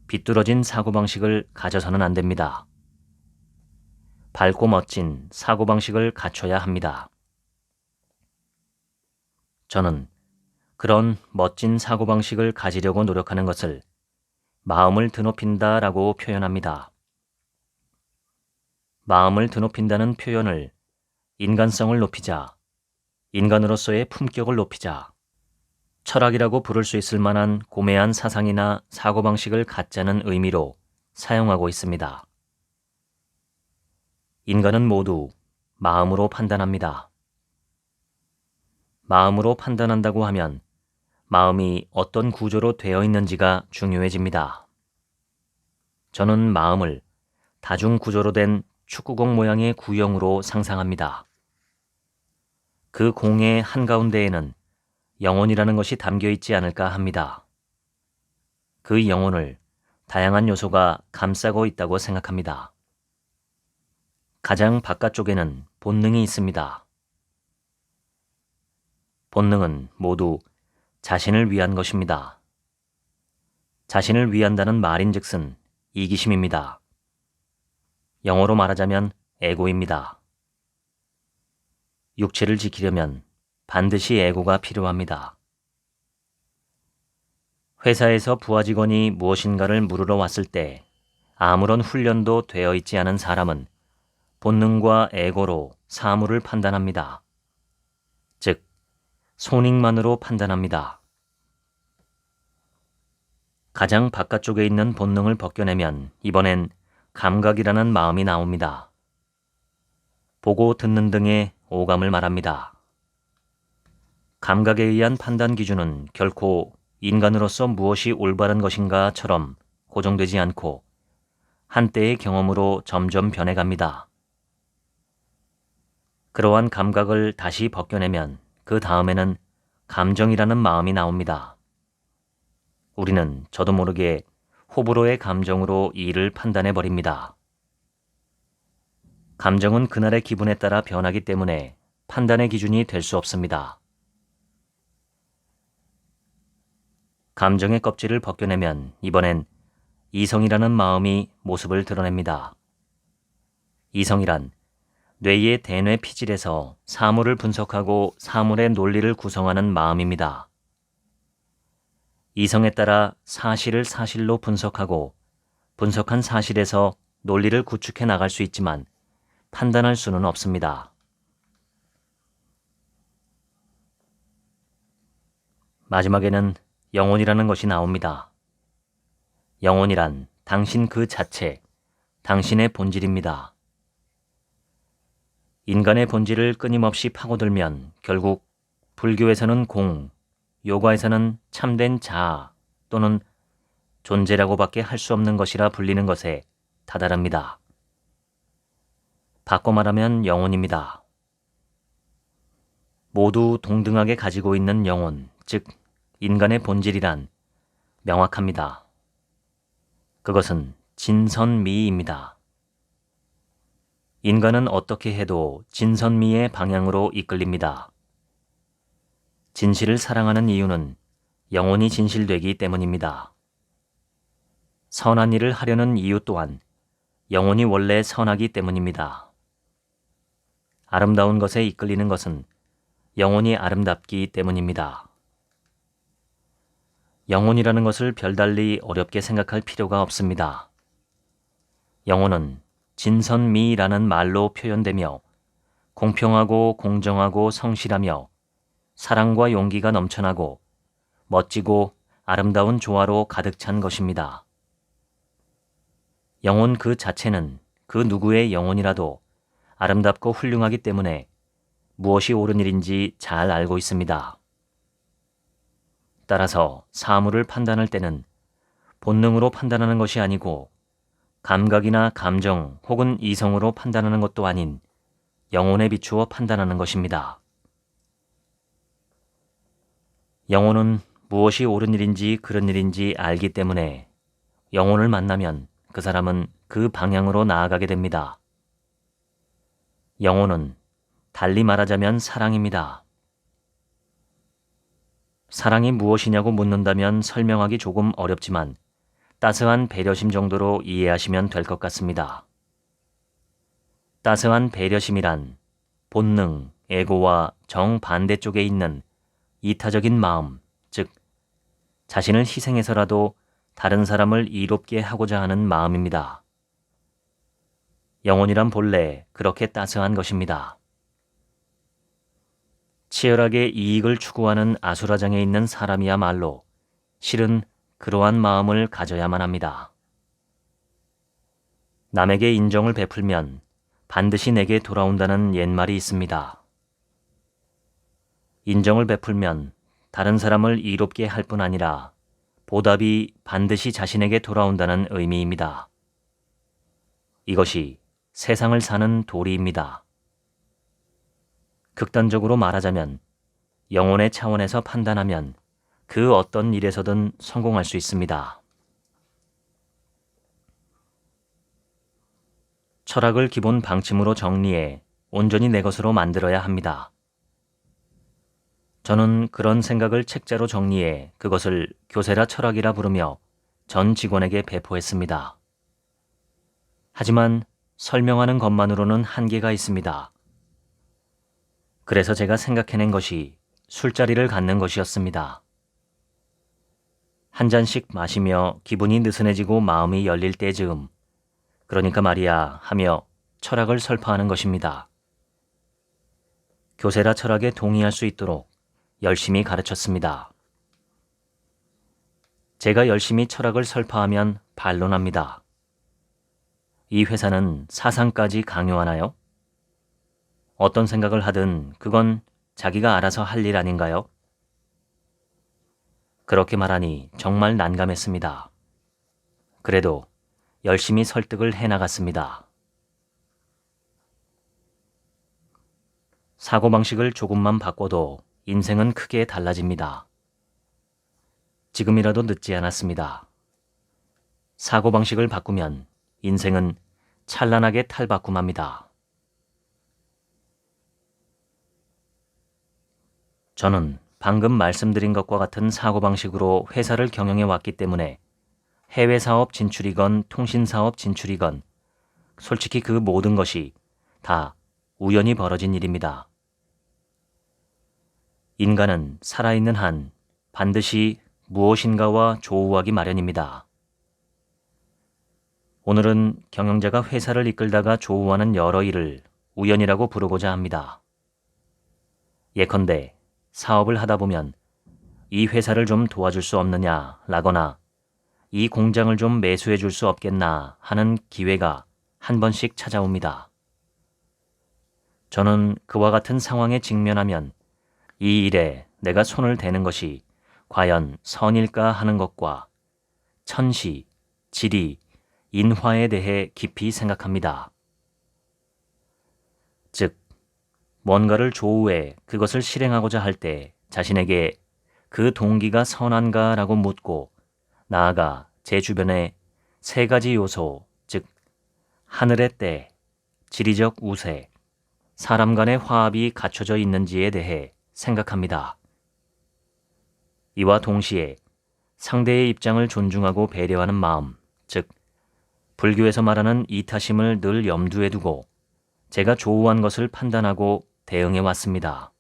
비뚤어진 사고방식을 가져서는 안 됩니다. 밝고 멋진 사고방식을 갖춰야 합니다. 저는 그런 멋진 사고방식을 가지려고 노력하는 것을 마음을 드높인다라고 표현합니다. 마음을 드높인다는 표현을 인간성을 높이자, 인간으로서의 품격을 높이자, 철학이라고 부를 수 있을 만한 고매한 사상이나 사고방식을 갖자는 의미로 사용하고 있습니다. 인간은 모두 마음으로 판단합니다. 마음으로 판단한다고 하면 마음이 어떤 구조로 되어 있는지가 중요해집니다. 저는 마음을 다중구조로 된 축구공 모양의 구형으로 상상합니다. 그 공의 한가운데에는 영혼이라는 것이 담겨 있지 않을까 합니다. 그 영혼을 다양한 요소가 감싸고 있다고 생각합니다. 가장 바깥쪽에는 본능이 있습니다. 본능은 모두 자신을 위한 것입니다. 자신을 위한다는 말인즉슨 이기심입니다. 영어로 말하자면 에고입니다. 육체를 지키려면 반드시 에고가 필요합니다. 회사에서 부하 직원이 무엇인가를 물으러 왔을 때 아무런 훈련도 되어 있지 않은 사람은 본능과 에고로 사물을 판단합니다. 즉, 손익만으로 판단합니다. 가장 바깥쪽에 있는 본능을 벗겨내면 이번엔 감각이라는 마음이 나옵니다. 보고 듣는 등의 오감을 말합니다. 감각에 의한 판단 기준은 결코 인간으로서 무엇이 올바른 것인가처럼 고정되지 않고 한때의 경험으로 점점 변해갑니다. 그러한 감각을 다시 벗겨내면 그 다음에는 감정이라는 마음이 나옵니다. 우리는 저도 모르게 호불호의 감정으로 일을 판단해버립니다. 감정은 그날의 기분에 따라 변하기 때문에 판단의 기준이 될 수 없습니다. 감정의 껍질을 벗겨내면 이번엔 이성이라는 마음이 모습을 드러냅니다. 이성이란 뇌의 대뇌 피질에서 사물을 분석하고 사물의 논리를 구성하는 마음입니다. 이성에 따라 사실을 사실로 분석하고 분석한 사실에서 논리를 구축해 나갈 수 있지만 판단할 수는 없습니다. 마지막에는 영혼이라는 것이 나옵니다. 영혼이란 당신 그 자체, 당신의 본질입니다. 인간의 본질을 끊임없이 파고들면 결국 불교에서는 공, 요가에서는 참된 자아 또는 존재라고밖에 할 수 없는 것이라 불리는 것에 다다릅니다. 바꿔 말하면 영혼입니다. 모두 동등하게 가지고 있는 영혼, 즉 인간의 본질이란 명확합니다. 그것은 진선미입니다. 인간은 어떻게 해도 진선미의 방향으로 이끌립니다. 진실을 사랑하는 이유는 영혼이 진실되기 때문입니다. 선한 일을 하려는 이유 또한 영혼이 원래 선하기 때문입니다. 아름다운 것에 이끌리는 것은 영혼이 아름답기 때문입니다. 영혼이라는 것을 별달리 어렵게 생각할 필요가 없습니다. 영혼은 진선미라는 말로 표현되며 공평하고 공정하고 성실하며 사랑과 용기가 넘쳐나고 멋지고 아름다운 조화로 가득 찬 것입니다. 영혼 그 자체는 그 누구의 영혼이라도 아름답고 훌륭하기 때문에 무엇이 옳은 일인지 잘 알고 있습니다. 따라서 사물을 판단할 때는 본능으로 판단하는 것이 아니고 감각이나 감정 혹은 이성으로 판단하는 것도 아닌 영혼에 비추어 판단하는 것입니다. 영혼은 무엇이 옳은 일인지 그른 일인지 알기 때문에 영혼을 만나면 그 사람은 그 방향으로 나아가게 됩니다. 영혼은 달리 말하자면 사랑입니다. 사랑이 무엇이냐고 묻는다면 설명하기 조금 어렵지만 따스한 배려심 정도로 이해하시면 될 것 같습니다. 따스한 배려심이란 본능, 에고와 정반대쪽에 있는 이타적인 마음, 즉 자신을 희생해서라도 다른 사람을 이롭게 하고자 하는 마음입니다. 영혼이란 본래 그렇게 따스한 것입니다. 치열하게 이익을 추구하는 아수라장에 있는 사람이야말로 실은 그러한 마음을 가져야만 합니다. 남에게 인정을 베풀면 반드시 내게 돌아온다는 옛말이 있습니다. 인정을 베풀면 다른 사람을 이롭게 할 뿐 아니라 보답이 반드시 자신에게 돌아온다는 의미입니다. 이것이 세상을 사는 도리입니다. 극단적으로 말하자면 영혼의 차원에서 판단하면 그 어떤 일에서든 성공할 수 있습니다. 철학을 기본 방침으로 정리해 온전히 내 것으로 만들어야 합니다. 저는 그런 생각을 책자로 정리해 그것을 교세라 철학이라 부르며 전 직원에게 배포했습니다. 하지만 설명하는 것만으로는 한계가 있습니다. 그래서 제가 생각해낸 것이 술자리를 갖는 것이었습니다. 한 잔씩 마시며 기분이 느슨해지고 마음이 열릴 때 즈음 그러니까 말이야 하며 철학을 설파하는 것입니다. 교세라 철학에 동의할 수 있도록 열심히 가르쳤습니다. 제가 열심히 철학을 설파하면 반론합니다. 이 회사는 사상까지 강요하나요? 어떤 생각을 하든 그건 자기가 알아서 할 일 아닌가요? 그렇게 말하니 정말 난감했습니다. 그래도 열심히 설득을 해나갔습니다. 사고방식을 조금만 바꿔도 인생은 크게 달라집니다. 지금이라도 늦지 않았습니다. 사고방식을 바꾸면 인생은 찬란하게 탈바꿈합니다. 저는 방금 말씀드린 것과 같은 사고방식으로 회사를 경영해 왔기 때문에 해외 사업 진출이건 통신 사업 진출이건 솔직히 그 모든 것이 다 우연히 벌어진 일입니다. 인간은 살아있는 한 반드시 무엇인가와 조우하기 마련입니다. 오늘은 경영자가 회사를 이끌다가 조우하는 여러 일을 우연이라고 부르고자 합니다. 예컨대 사업을 하다 보면 이 회사를 좀 도와줄 수 없느냐 라거나 이 공장을 좀 매수해 줄 수 없겠나 하는 기회가 한 번씩 찾아옵니다. 저는 그와 같은 상황에 직면하면 이 일에 내가 손을 대는 것이 과연 선일까 하는 것과 천시, 지리, 인화에 대해 깊이 생각합니다. 즉, 뭔가를 조우해 그것을 실행하고자 할 때 자신에게 그 동기가 선한가라고 묻고 나아가 제 주변에 세 가지 요소, 즉 하늘의 때, 지리적 우세, 사람 간의 화합이 갖춰져 있는지에 대해 생각합니다. 이와 동시에 상대의 입장을 존중하고 배려하는 마음, 즉 불교에서 말하는 이타심을 늘 염두에 두고 제가 조우한 것을 판단하고 대응해 왔습니다.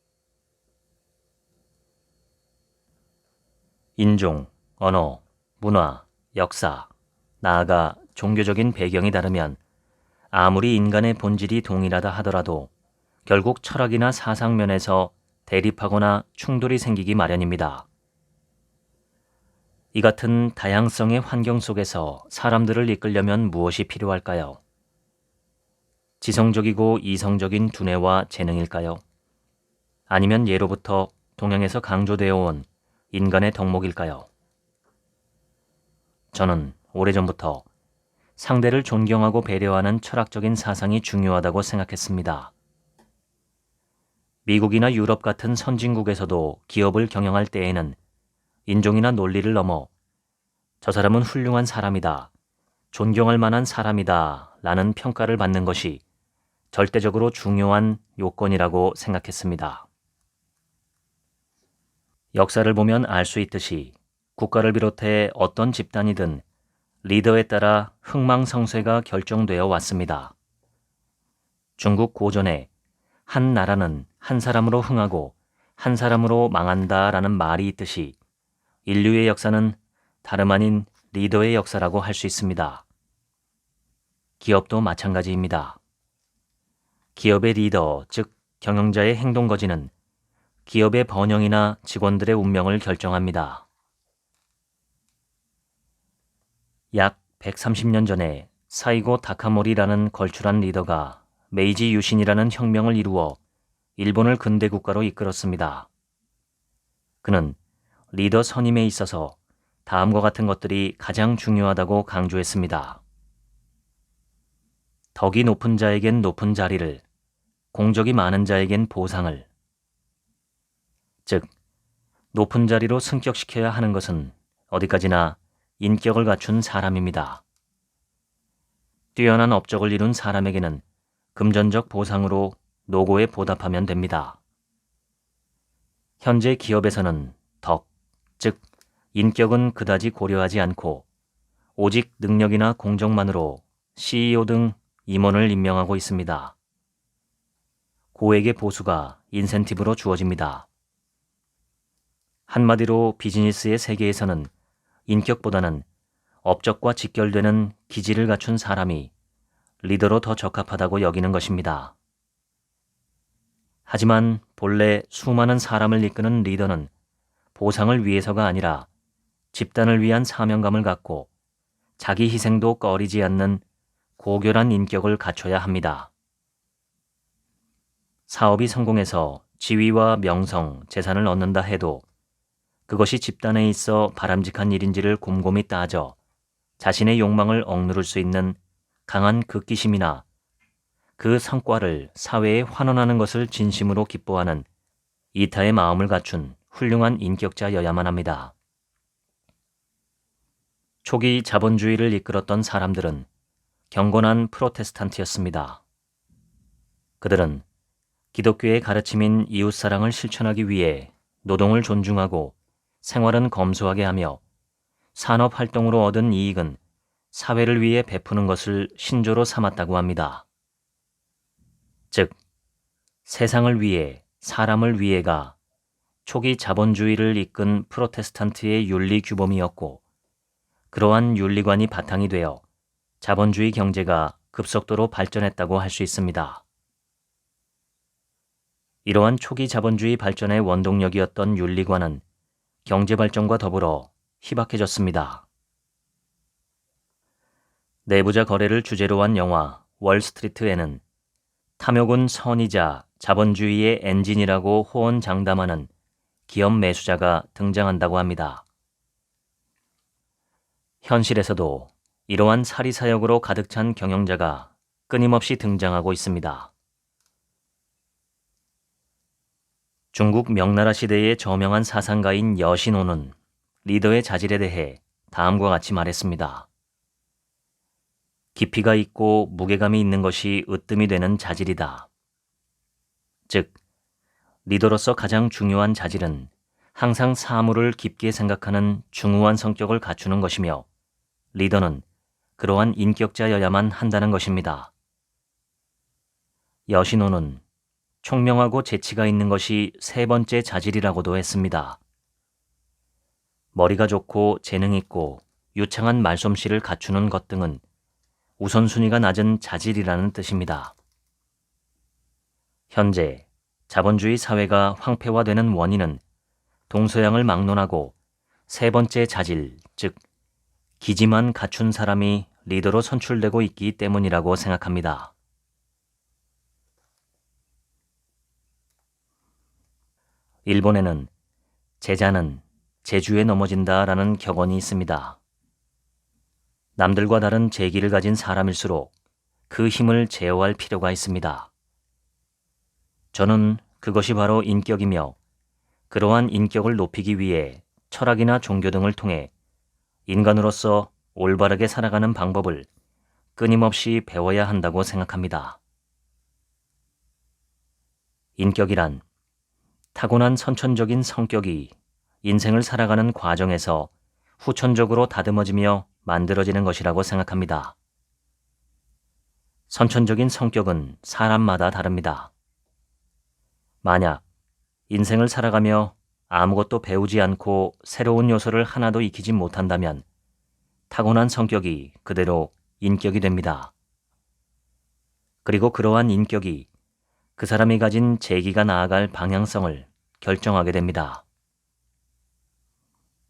인종, 언어, 문화, 역사, 나아가 종교적인 배경이 다르면 아무리 인간의 본질이 동일하다 하더라도 결국 철학이나 사상면에서 대립하거나 충돌이 생기기 마련입니다. 이 같은 다양성의 환경 속에서 사람들을 이끌려면 무엇이 필요할까요? 지성적이고 이성적인 두뇌와 재능일까요? 아니면 예로부터 동양에서 강조되어 온 인간의 덕목일까요? 저는 오래전부터 상대를 존경하고 배려하는 철학적인 사상이 중요하다고 생각했습니다. 미국이나 유럽 같은 선진국에서도 기업을 경영할 때에는 인종이나 논리를 넘어 저 사람은 훌륭한 사람이다, 존경할 만한 사람이다 라는 평가를 받는 것이 절대적으로 중요한 요건이라고 생각했습니다. 역사를 보면 알 수 있듯이 국가를 비롯해 어떤 집단이든 리더에 따라 흥망성쇠가 결정되어 왔습니다. 중국 고전에 한 나라는 한 사람으로 흥하고 한 사람으로 망한다라는 말이 있듯이 인류의 역사는 다름 아닌 리더의 역사라고 할 수 있습니다. 기업도 마찬가지입니다. 기업의 리더, 즉 경영자의 행동 거지는 기업의 번영이나 직원들의 운명을 결정합니다. 약 130년 전에 사이고 다카모리라는 걸출한 리더가 메이지 유신이라는 혁명을 이루어 일본을 근대 국가로 이끌었습니다. 그는 리더 선임에 있어서 다음과 같은 것들이 가장 중요하다고 강조했습니다. 덕이 높은 자에겐 높은 자리를, 공적이 많은 자에겐 보상을. 즉, 높은 자리로 승격시켜야 하는 것은 어디까지나 인격을 갖춘 사람입니다. 뛰어난 업적을 이룬 사람에게는 금전적 보상으로 노고에 보답하면 됩니다. 현재 기업에서는 덕, 즉 인격은 그다지 고려하지 않고 오직 능력이나 공적만으로 CEO 등 임원을 임명하고 있습니다. 고액의 보수가 인센티브로 주어집니다. 한마디로 비즈니스의 세계에서는 인격보다는 업적과 직결되는 기질을 갖춘 사람이 리더로 더 적합하다고 여기는 것입니다. 하지만 본래 수많은 사람을 이끄는 리더는 보상을 위해서가 아니라 집단을 위한 사명감을 갖고 자기 희생도 꺼리지 않는 고결한 인격을 갖춰야 합니다. 사업이 성공해서 지위와 명성, 재산을 얻는다 해도 그것이 집단에 있어 바람직한 일인지를 곰곰이 따져 자신의 욕망을 억누를 수 있는 강한 극기심이나 그 성과를 사회에 환원하는 것을 진심으로 기뻐하는 이타의 마음을 갖춘 훌륭한 인격자여야만 합니다. 초기 자본주의를 이끌었던 사람들은 경건한 프로테스탄트였습니다. 그들은 기독교의 가르침인 이웃사랑을 실천하기 위해 노동을 존중하고 생활은 검소하게 하며 산업활동으로 얻은 이익은 사회를 위해 베푸는 것을 신조로 삼았다고 합니다. 즉, 세상을 위해, 사람을 위해가 초기 자본주의를 이끈 프로테스탄트의 윤리 규범이었고, 그러한 윤리관이 바탕이 되어 자본주의 경제가 급속도로 발전했다고 할 수 있습니다. 이러한 초기 자본주의 발전의 원동력이었던 윤리관은 경제 발전과 더불어 희박해졌습니다. 내부자 거래를 주제로 한 영화 월스트리트에는 탐욕은 선이자 자본주의의 엔진이라고 호언장담하는 기업 매수자가 등장한다고 합니다. 현실에서도 이러한 사리사욕으로 가득 찬 경영자가 끊임없이 등장하고 있습니다. 중국 명나라 시대의 저명한 사상가인 여신호는 리더의 자질에 대해 다음과 같이 말했습니다. 깊이가 있고 무게감이 있는 것이 으뜸이 되는 자질이다. 즉, 리더로서 가장 중요한 자질은 항상 사물을 깊게 생각하는 중후한 성격을 갖추는 것이며 리더는 그러한 인격자여야만 한다는 것입니다. 여신호는 총명하고 재치가 있는 것이 세 번째 자질이라고도 했습니다. 머리가 좋고 재능 있고 유창한 말솜씨를 갖추는 것 등은 우선순위가 낮은 자질이라는 뜻입니다. 현재 자본주의 사회가 황폐화되는 원인은 동서양을 막론하고 세 번째 자질, 즉 기지만 갖춘 사람이 리더로 선출되고 있기 때문이라고 생각합니다. 일본에는 제자는 제주에 넘어진다라는 격언이 있습니다. 남들과 다른 재기를 가진 사람일수록 그 힘을 제어할 필요가 있습니다. 저는 그것이 바로 인격이며 그러한 인격을 높이기 위해 철학이나 종교 등을 통해 인간으로서 올바르게 살아가는 방법을 끊임없이 배워야 한다고 생각합니다. 인격이란 타고난 선천적인 성격이 인생을 살아가는 과정에서 후천적으로 다듬어지며 만들어지는 것이라고 생각합니다. 선천적인 성격은 사람마다 다릅니다. 만약 인생을 살아가며 아무것도 배우지 않고 새로운 요소를 하나도 익히지 못한다면 타고난 성격이 그대로 인격이 됩니다. 그리고 그러한 인격이 그 사람이 가진 재기가 나아갈 방향성을 결정하게 됩니다.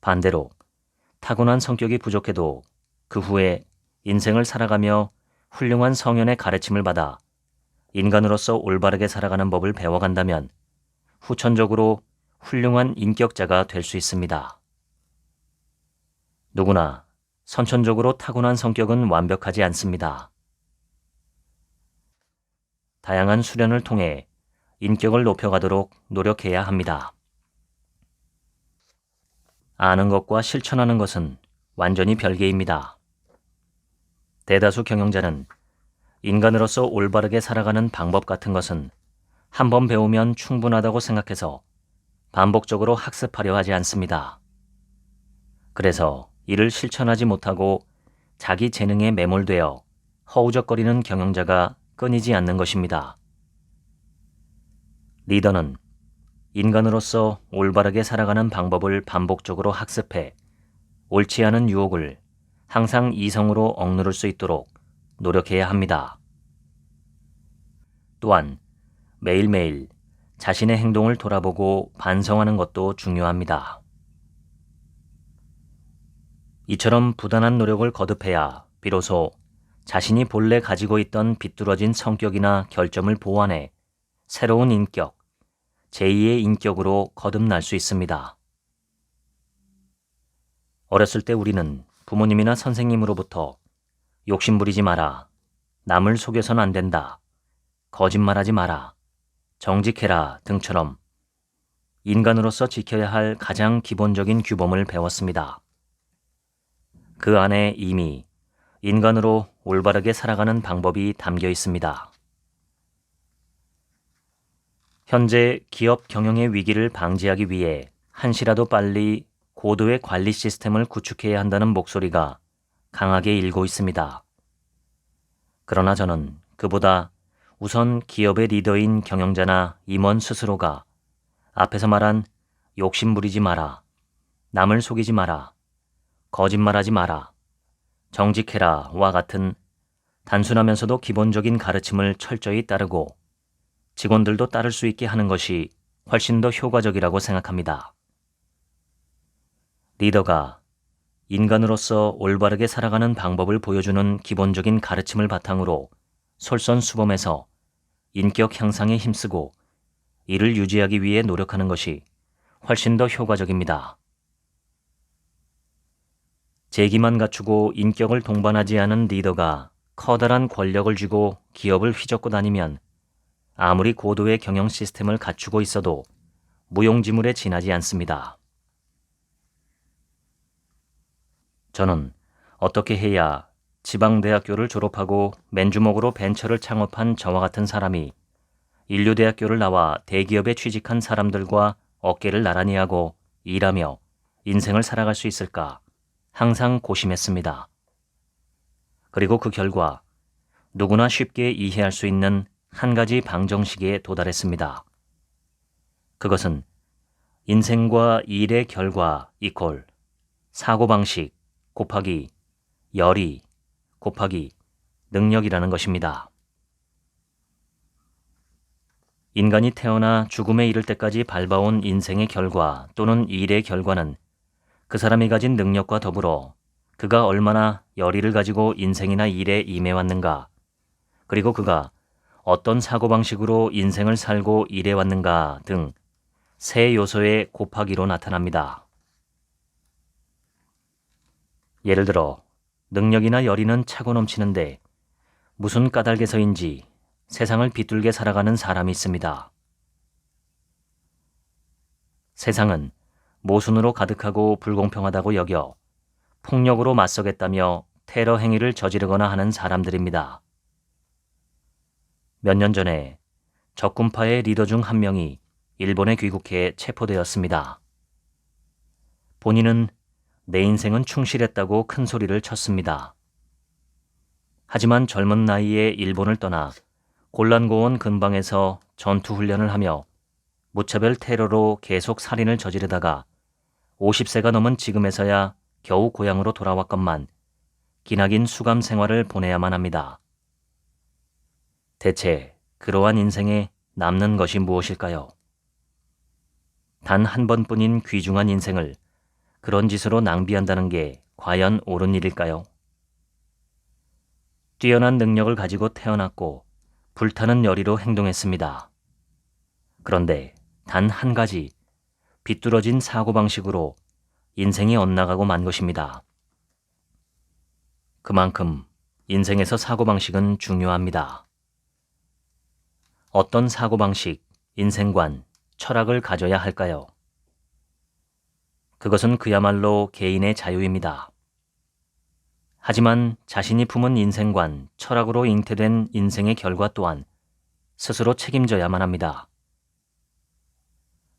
반대로 타고난 성격이 부족해도 그 후에 인생을 살아가며 훌륭한 성현의 가르침을 받아 인간으로서 올바르게 살아가는 법을 배워간다면 후천적으로 훌륭한 인격자가 될 수 있습니다. 누구나 선천적으로 타고난 성격은 완벽하지 않습니다. 다양한 수련을 통해 인격을 높여가도록 노력해야 합니다. 아는 것과 실천하는 것은 완전히 별개입니다. 대다수 경영자는 인간으로서 올바르게 살아가는 방법 같은 것은 한 번 배우면 충분하다고 생각해서 반복적으로 학습하려 하지 않습니다. 그래서 이를 실천하지 못하고 자기 재능에 매몰되어 허우적거리는 경영자가 끊이지 않는 것입니다. 리더는 인간으로서 올바르게 살아가는 방법을 반복적으로 학습해 옳지 않은 유혹을 항상 이성으로 억누를 수 있도록 노력해야 합니다. 또한 매일매일 자신의 행동을 돌아보고 반성하는 것도 중요합니다. 이처럼 부단한 노력을 거듭해야 비로소 자신이 본래 가지고 있던 비뚤어진 성격이나 결점을 보완해 새로운 인격, 제2의 인격으로 거듭날 수 있습니다. 어렸을 때 우리는 부모님이나 선생님으로부터 욕심부리지 마라, 남을 속여선 안 된다, 거짓말하지 마라, 정직해라 등처럼 인간으로서 지켜야 할 가장 기본적인 규범을 배웠습니다. 그 안에 이미 인간으로 올바르게 살아가는 방법이 담겨 있습니다. 현재 기업 경영의 위기를 방지하기 위해 한시라도 빨리 고도의 관리 시스템을 구축해야 한다는 목소리가 강하게 일고 있습니다. 그러나 저는 그보다 우선 기업의 리더인 경영자나 임원 스스로가 앞에서 말한 욕심부리지 마라, 남을 속이지 마라, 거짓말하지 마라, 정직해라와 같은 단순하면서도 기본적인 가르침을 철저히 따르고 직원들도 따를 수 있게 하는 것이 훨씬 더 효과적이라고 생각합니다. 리더가 인간으로서 올바르게 살아가는 방법을 보여주는 기본적인 가르침을 바탕으로 솔선수범해서 인격 향상에 힘쓰고 이를 유지하기 위해 노력하는 것이 훨씬 더 효과적입니다. 재기만 갖추고 인격을 동반하지 않은 리더가 커다란 권력을 쥐고 기업을 휘젓고 다니면 아무리 고도의 경영 시스템을 갖추고 있어도 무용지물에 지나지 않습니다. 저는 어떻게 해야 지방대학교를 졸업하고 맨주먹으로 벤처를 창업한 저와 같은 사람이 인류대학교를 나와 대기업에 취직한 사람들과 어깨를 나란히 하고 일하며 인생을 살아갈 수 있을까 항상 고심했습니다. 그리고 그 결과 누구나 쉽게 이해할 수 있는 한 가지 방정식에 도달했습니다. 그것은 인생과 일의 결과 이퀄 사고방식 곱하기 열의 곱하기 능력이라는 것입니다. 인간이 태어나 죽음에 이를 때까지 밟아온 인생의 결과 또는 일의 결과는 그 사람이 가진 능력과 더불어 그가 얼마나 열의를 가지고 인생이나 일에 임해왔는가, 그리고 그가 어떤 사고방식으로 인생을 살고 일해왔는가 등 세 요소의 곱하기로 나타납니다. 예를 들어 능력이나 열의는 차고 넘치는데 무슨 까닭에서인지 세상을 비뚤게 살아가는 사람이 있습니다. 세상은 모순으로 가득하고 불공평하다고 여겨 폭력으로 맞서겠다며 테러 행위를 저지르거나 하는 사람들입니다. 몇 년 전에 적군파의 리더 중 한 명이 일본에 귀국해 체포되었습니다. 본인은 내 인생은 충실했다고 큰 소리를 쳤습니다. 하지만 젊은 나이에 일본을 떠나 곤란고원 근방에서 전투훈련을 하며 무차별 테러로 계속 살인을 저지르다가 50세가 넘은 지금에서야 겨우 고향으로 돌아왔건만 기나긴 수감 생활을 보내야만 합니다. 대체 그러한 인생에 남는 것이 무엇일까요? 단 한 번뿐인 귀중한 인생을 그런 짓으로 낭비한다는 게 과연 옳은 일일까요? 뛰어난 능력을 가지고 태어났고 불타는 열의로 행동했습니다. 그런데 단 한 가지 비뚤어진 사고방식으로 인생이 엇나가고 만 것입니다. 그만큼 인생에서 사고방식은 중요합니다. 어떤 사고방식, 인생관, 철학을 가져야 할까요? 그것은 그야말로 개인의 자유입니다. 하지만 자신이 품은 인생관, 철학으로 잉태된 인생의 결과 또한 스스로 책임져야만 합니다.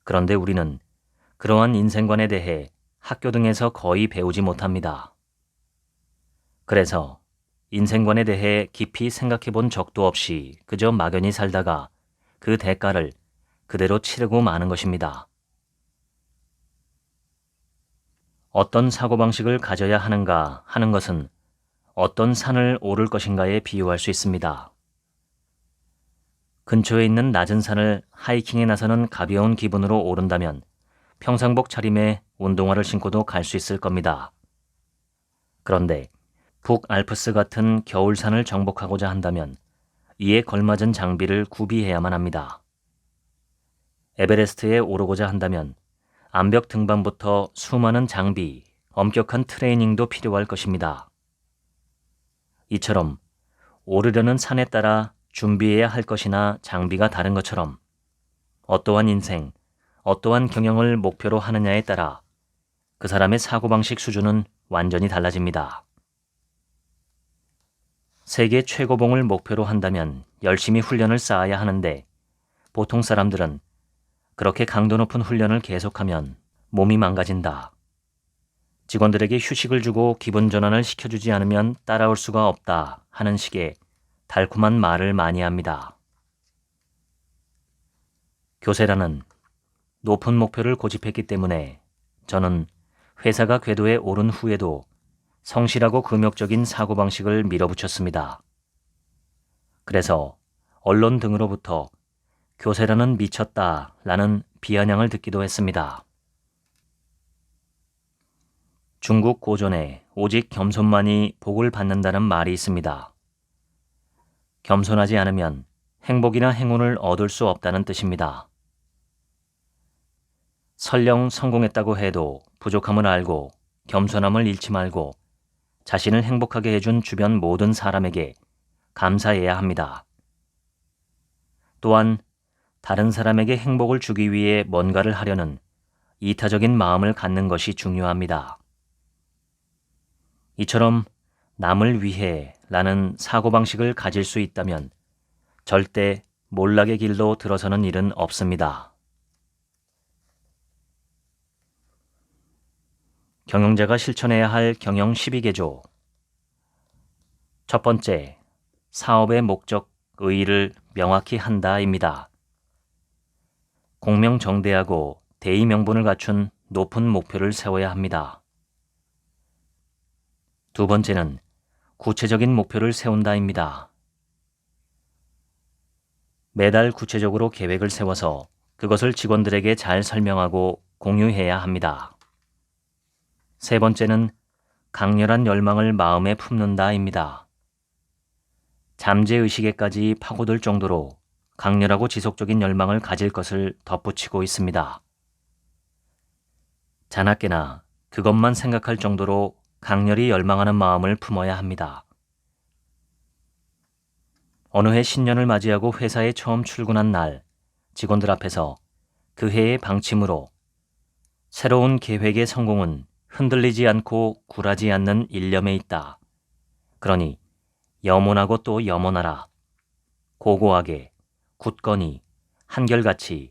그런데 우리는 그러한 인생관에 대해 학교 등에서 거의 배우지 못합니다. 그래서 인생관에 대해 깊이 생각해 본 적도 없이 그저 막연히 살다가 그 대가를 그대로 치르고 마는 것입니다. 어떤 사고방식을 가져야 하는가 하는 것은 어떤 산을 오를 것인가에 비유할 수 있습니다. 근처에 있는 낮은 산을 하이킹에 나서는 가벼운 기분으로 오른다면 평상복 차림에 운동화를 신고도 갈 수 있을 겁니다. 그런데 북알프스 같은 겨울산을 정복하고자 한다면 이에 걸맞은 장비를 구비해야만 합니다. 에베레스트에 오르고자 한다면 암벽 등반부터 수많은 장비, 엄격한 트레이닝도 필요할 것입니다. 이처럼 오르려는 산에 따라 준비해야 할 것이나 장비가 다른 것처럼 어떠한 인생, 어떠한 경영을 목표로 하느냐에 따라 그 사람의 사고방식 수준은 완전히 달라집니다. 세계 최고봉을 목표로 한다면 열심히 훈련을 쌓아야 하는데 보통 사람들은 그렇게 강도 높은 훈련을 계속하면 몸이 망가진다. 직원들에게 휴식을 주고 기분 전환을 시켜주지 않으면 따라올 수가 없다 하는 식의 달콤한 말을 많이 합니다. 교세라는 높은 목표를 고집했기 때문에 저는 회사가 궤도에 오른 후에도 성실하고 금욕적인 사고방식을 밀어붙였습니다. 그래서 언론 등으로부터 교세라는 미쳤다라는 비아냥을 듣기도 했습니다. 중국 고전에 오직 겸손만이 복을 받는다는 말이 있습니다. 겸손하지 않으면 행복이나 행운을 얻을 수 없다는 뜻입니다. 설령 성공했다고 해도 부족함을 알고 겸손함을 잃지 말고 자신을 행복하게 해준 주변 모든 사람에게 감사해야 합니다. 또한 다른 사람에게 행복을 주기 위해 뭔가를 하려는 이타적인 마음을 갖는 것이 중요합니다. 이처럼 남을 위해 라는 사고방식을 가질 수 있다면 절대 몰락의 길로 들어서는 일은 없습니다. 경영자가 실천해야 할 경영 12개조. 첫 번째, 사업의 목적, 의의를 명확히 한다입니다. 공명정대하고 대의 명분을 갖춘 높은 목표를 세워야 합니다. 두 번째는 구체적인 목표를 세운다입니다. 매달 구체적으로 계획을 세워서 그것을 직원들에게 잘 설명하고 공유해야 합니다. 세 번째는 강렬한 열망을 마음에 품는다입니다. 잠재의식에까지 파고들 정도로 강렬하고 지속적인 열망을 가질 것을 덧붙이고 있습니다. 자나깨나 그것만 생각할 정도로 강렬히 열망하는 마음을 품어야 합니다. 어느 해 신년을 맞이하고 회사에 처음 출근한 날, 직원들 앞에서 그 해의 방침으로 새로운 계획의 성공은 흔들리지 않고 굴하지 않는 일념에 있다. 그러니 염원하고 또 염원하라. 고고하게, 굳건히, 한결같이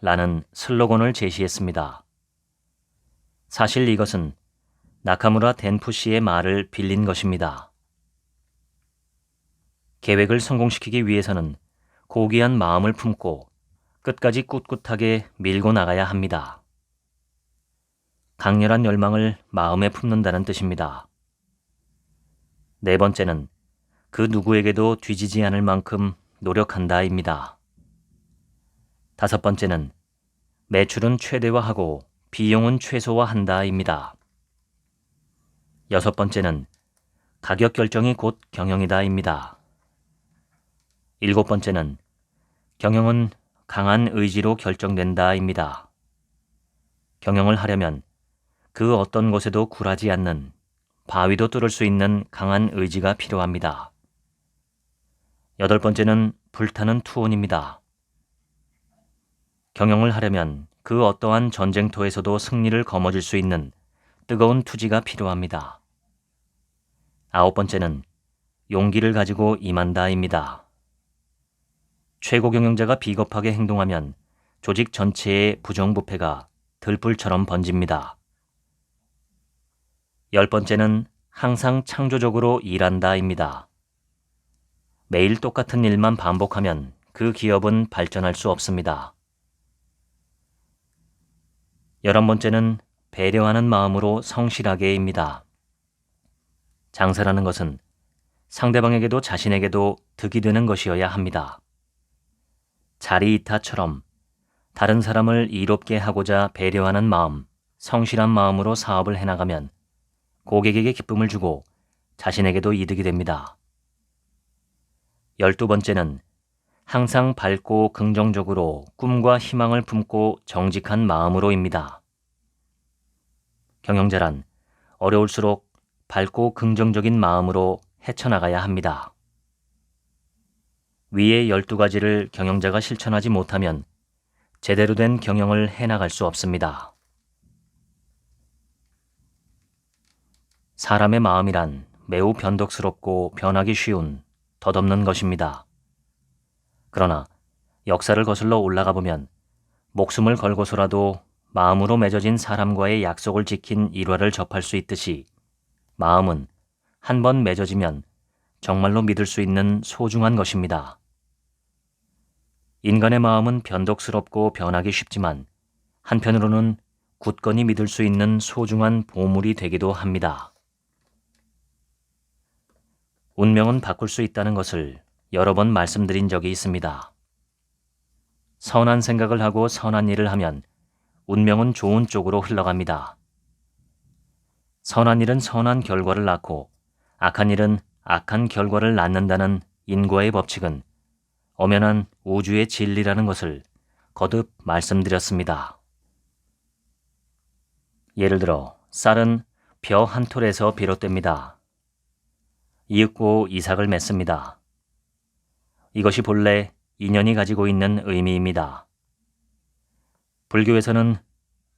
라는 슬로건을 제시했습니다. 사실 이것은 나카무라 덴푸시의 말을 빌린 것입니다. 계획을 성공시키기 위해서는 고귀한 마음을 품고 끝까지 꿋꿋하게 밀고 나가야 합니다. 강렬한 열망을 마음에 품는다는 뜻입니다. 네 번째는 그 누구에게도 뒤지지 않을 만큼 노력한다입니다. 다섯 번째는 매출은 최대화하고 비용은 최소화한다입니다. 여섯 번째는 가격 결정이 곧 경영이다입니다. 일곱 번째는 경영은 강한 의지로 결정된다입니다. 경영을 하려면 그 어떤 곳에도 굴하지 않는, 바위도 뚫을 수 있는 강한 의지가 필요합니다. 여덟 번째는 불타는 투혼입니다. 경영을 하려면 그 어떠한 전쟁터에서도 승리를 거머쥘 수 있는 뜨거운 투지가 필요합니다. 아홉 번째는 용기를 가지고 임한다입니다. 최고 경영자가 비겁하게 행동하면 조직 전체의 부정부패가 들불처럼 번집니다. 열 번째는 항상 창조적으로 일한다입니다. 매일 똑같은 일만 반복하면 그 기업은 발전할 수 없습니다. 11번째는 배려하는 마음으로 성실하게입니다. 장사라는 것은 상대방에게도 자신에게도 득이 되는 것이어야 합니다. 자리이타처럼 다른 사람을 이롭게 하고자 배려하는 마음, 성실한 마음으로 사업을 해나가면 고객에게 기쁨을 주고 자신에게도 이득이 됩니다. 12번째는 항상 밝고 긍정적으로 꿈과 희망을 품고 정직한 마음으로입니다. 경영자란 어려울수록 밝고 긍정적인 마음으로 헤쳐나가야 합니다. 위의 12가지를 경영자가 실천하지 못하면 제대로 된 경영을 해나갈 수 없습니다. 사람의 마음이란 매우 변덕스럽고 변하기 쉬운 덧없는 것입니다. 그러나 역사를 거슬러 올라가 보면 목숨을 걸고서라도 마음으로 맺어진 사람과의 약속을 지킨 일화를 접할 수 있듯이 마음은 한 번 맺어지면 정말로 믿을 수 있는 소중한 것입니다. 인간의 마음은 변덕스럽고 변하기 쉽지만 한편으로는 굳건히 믿을 수 있는 소중한 보물이 되기도 합니다. 운명은 바꿀 수 있다는 것을 여러 번 말씀드린 적이 있습니다. 선한 생각을 하고 선한 일을 하면 운명은 좋은 쪽으로 흘러갑니다. 선한 일은 선한 결과를 낳고 악한 일은 악한 결과를 낳는다는 인과의 법칙은 엄연한 우주의 진리라는 것을 거듭 말씀드렸습니다. 예를 들어 쌀은 벼 한 톨에서 비롯됩니다. 이윽고 이삭을 맺습니다. 이것이 본래 인연이 가지고 있는 의미입니다. 불교에서는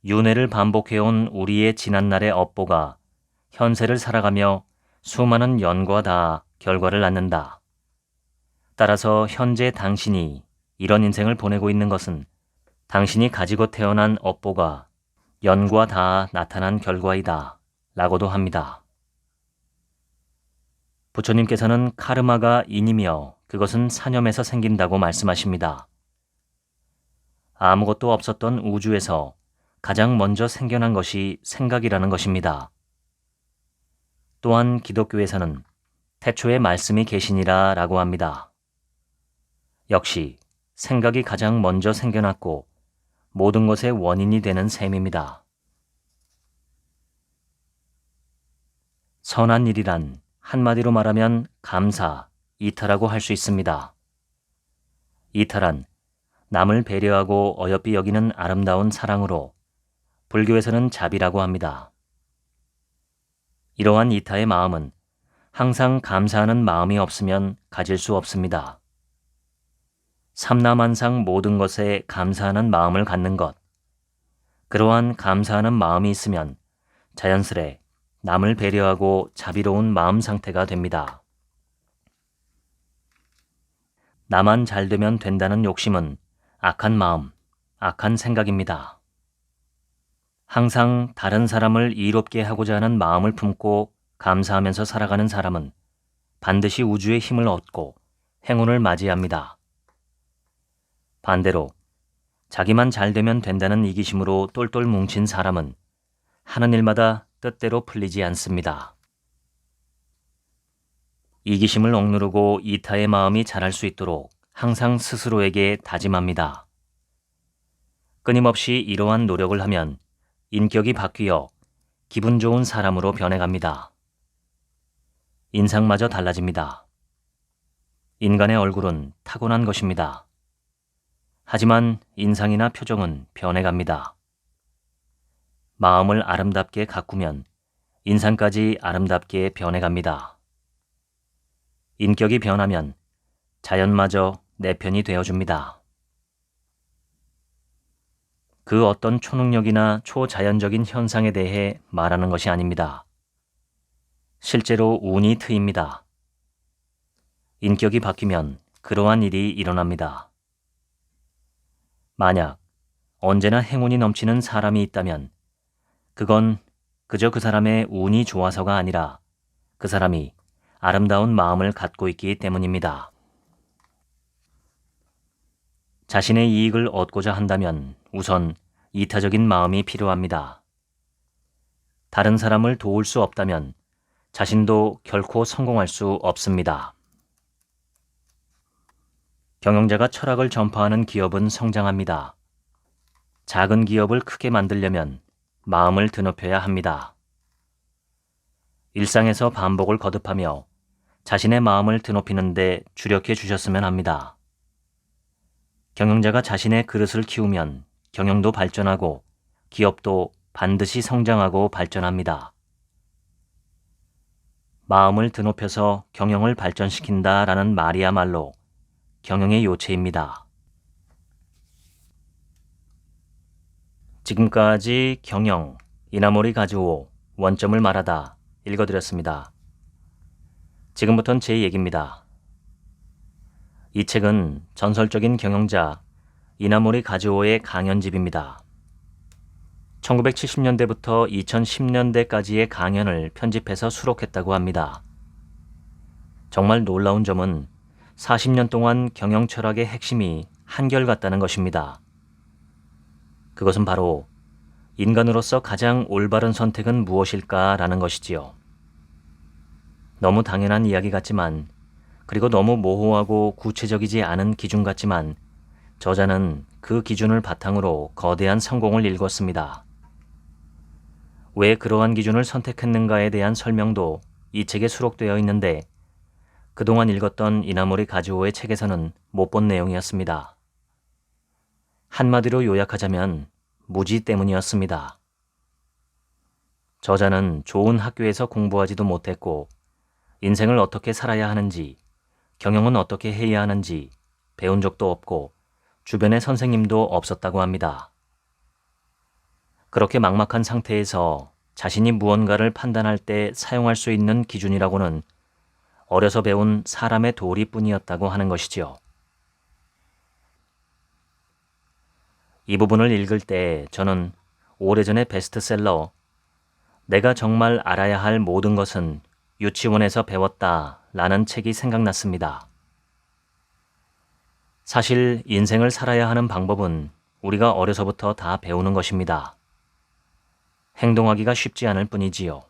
윤회를 반복해온 우리의 지난날의 업보가 현세를 살아가며 수많은 연과 다 결과를 낳는다. 따라서 현재 당신이 이런 인생을 보내고 있는 것은 당신이 가지고 태어난 업보가 연과 다 나타난 결과이다 라고도 합니다. 부처님께서는 카르마가 인이며 그것은 사념에서 생긴다고 말씀하십니다. 아무것도 없었던 우주에서 가장 먼저 생겨난 것이 생각이라는 것입니다. 또한 기독교에서는 태초에 말씀이 계시니라 라고 합니다. 역시 생각이 가장 먼저 생겨났고 모든 것의 원인이 되는 셈입니다. 선한 일이란 한마디로 말하면 감사, 이타라고 할 수 있습니다. 이타란 남을 배려하고 어여삐 여기는 아름다운 사랑으로 불교에서는 자비라고 합니다. 이러한 이타의 마음은 항상 감사하는 마음이 없으면 가질 수 없습니다. 삼라만상 모든 것에 감사하는 마음을 갖는 것, 그러한 감사하는 마음이 있으면 자연스레 남을 배려하고 자비로운 마음 상태가 됩니다. 나만 잘 되면 된다는 욕심은 악한 마음, 악한 생각입니다. 항상 다른 사람을 이롭게 하고자 하는 마음을 품고 감사하면서 살아가는 사람은 반드시 우주의 힘을 얻고 행운을 맞이합니다. 반대로 자기만 잘 되면 된다는 이기심으로 똘똘 뭉친 사람은 하는 일마다 뜻대로 풀리지 않습니다. 이기심을 억누르고 이타의 마음이 자랄 수 있도록 항상 스스로에게 다짐합니다. 끊임없이 이러한 노력을 하면 인격이 바뀌어 기분 좋은 사람으로 변해갑니다. 인상마저 달라집니다. 인간의 얼굴은 타고난 것입니다. 하지만 인상이나 표정은 변해갑니다. 마음을 아름답게 가꾸면 인상까지 아름답게 변해갑니다. 인격이 변하면 자연마저 내 편이 되어줍니다. 그 어떤 초능력이나 초자연적인 현상에 대해 말하는 것이 아닙니다. 실제로 운이 트입니다. 인격이 바뀌면 그러한 일이 일어납니다. 만약 언제나 행운이 넘치는 사람이 있다면 그건 그저 그 사람의 운이 좋아서가 아니라 그 사람이 아름다운 마음을 갖고 있기 때문입니다. 자신의 이익을 얻고자 한다면 우선 이타적인 마음이 필요합니다. 다른 사람을 도울 수 없다면 자신도 결코 성공할 수 없습니다. 경영자가 철학을 전파하는 기업은 성장합니다. 작은 기업을 크게 만들려면 마음을 드높여야 합니다. 일상에서 반복을 거듭하며 자신의 마음을 드높이는 데 주력해 주셨으면 합니다. 경영자가 자신의 그릇을 키우면 경영도 발전하고 기업도 반드시 성장하고 발전합니다. 마음을 드높여서 경영을 발전시킨다라는 말이야말로 경영의 요체입니다. 지금까지 경영, 이나모리 가즈오, 원점을 말하다 읽어드렸습니다. 지금부턴 제 얘기입니다. 이 책은 전설적인 경영자 이나모리 가즈오의 강연집입니다. 1970년대부터 2010년대까지의 강연을 편집해서 수록했다고 합니다. 정말 놀라운 점은 40년 동안 경영 철학의 핵심이 한결같다는 것입니다. 그것은 바로 인간으로서 가장 올바른 선택은 무엇일까라는 것이지요. 너무 당연한 이야기 같지만, 그리고 너무 모호하고 구체적이지 않은 기준 같지만 저자는 그 기준을 바탕으로 거대한 성공을 일궜습니다. 왜 그러한 기준을 선택했는가에 대한 설명도 이 책에 수록되어 있는데 그동안 읽었던 이나모리 가즈오의 책에서는 못 본 내용이었습니다. 한마디로 요약하자면 무지 때문이었습니다. 저자는 좋은 학교에서 공부하지도 못했고 인생을 어떻게 살아야 하는지, 경영은 어떻게 해야 하는지 배운 적도 없고 주변에 선생님도 없었다고 합니다. 그렇게 막막한 상태에서 자신이 무언가를 판단할 때 사용할 수 있는 기준이라고는 어려서 배운 사람의 도리뿐이었다고 하는 것이지요. 이 부분을 읽을 때 저는 오래전의 베스트셀러 내가 정말 알아야 할 모든 것은 유치원에서 배웠다 라는 책이 생각났습니다. 사실 인생을 살아야 하는 방법은 우리가 어려서부터 다 배우는 것입니다. 행동하기가 쉽지 않을 뿐이지요.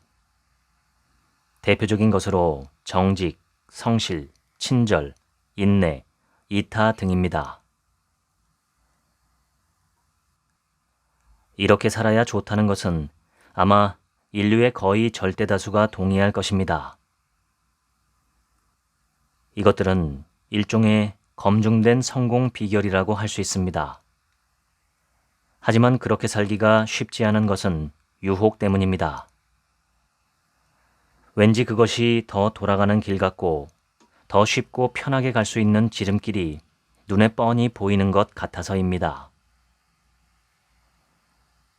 대표적인 것으로 정직, 성실, 친절, 인내, 이타 등입니다. 이렇게 살아야 좋다는 것은 아마 인류의 거의 절대 다수가 동의할 것입니다. 이것들은 일종의 검증된 성공 비결이라고 할 수 있습니다. 하지만 그렇게 살기가 쉽지 않은 것은 유혹 때문입니다. 왠지 그것이 더 돌아가는 길 같고 더 쉽고 편하게 갈 수 있는 지름길이 눈에 뻔히 보이는 것 같아서입니다.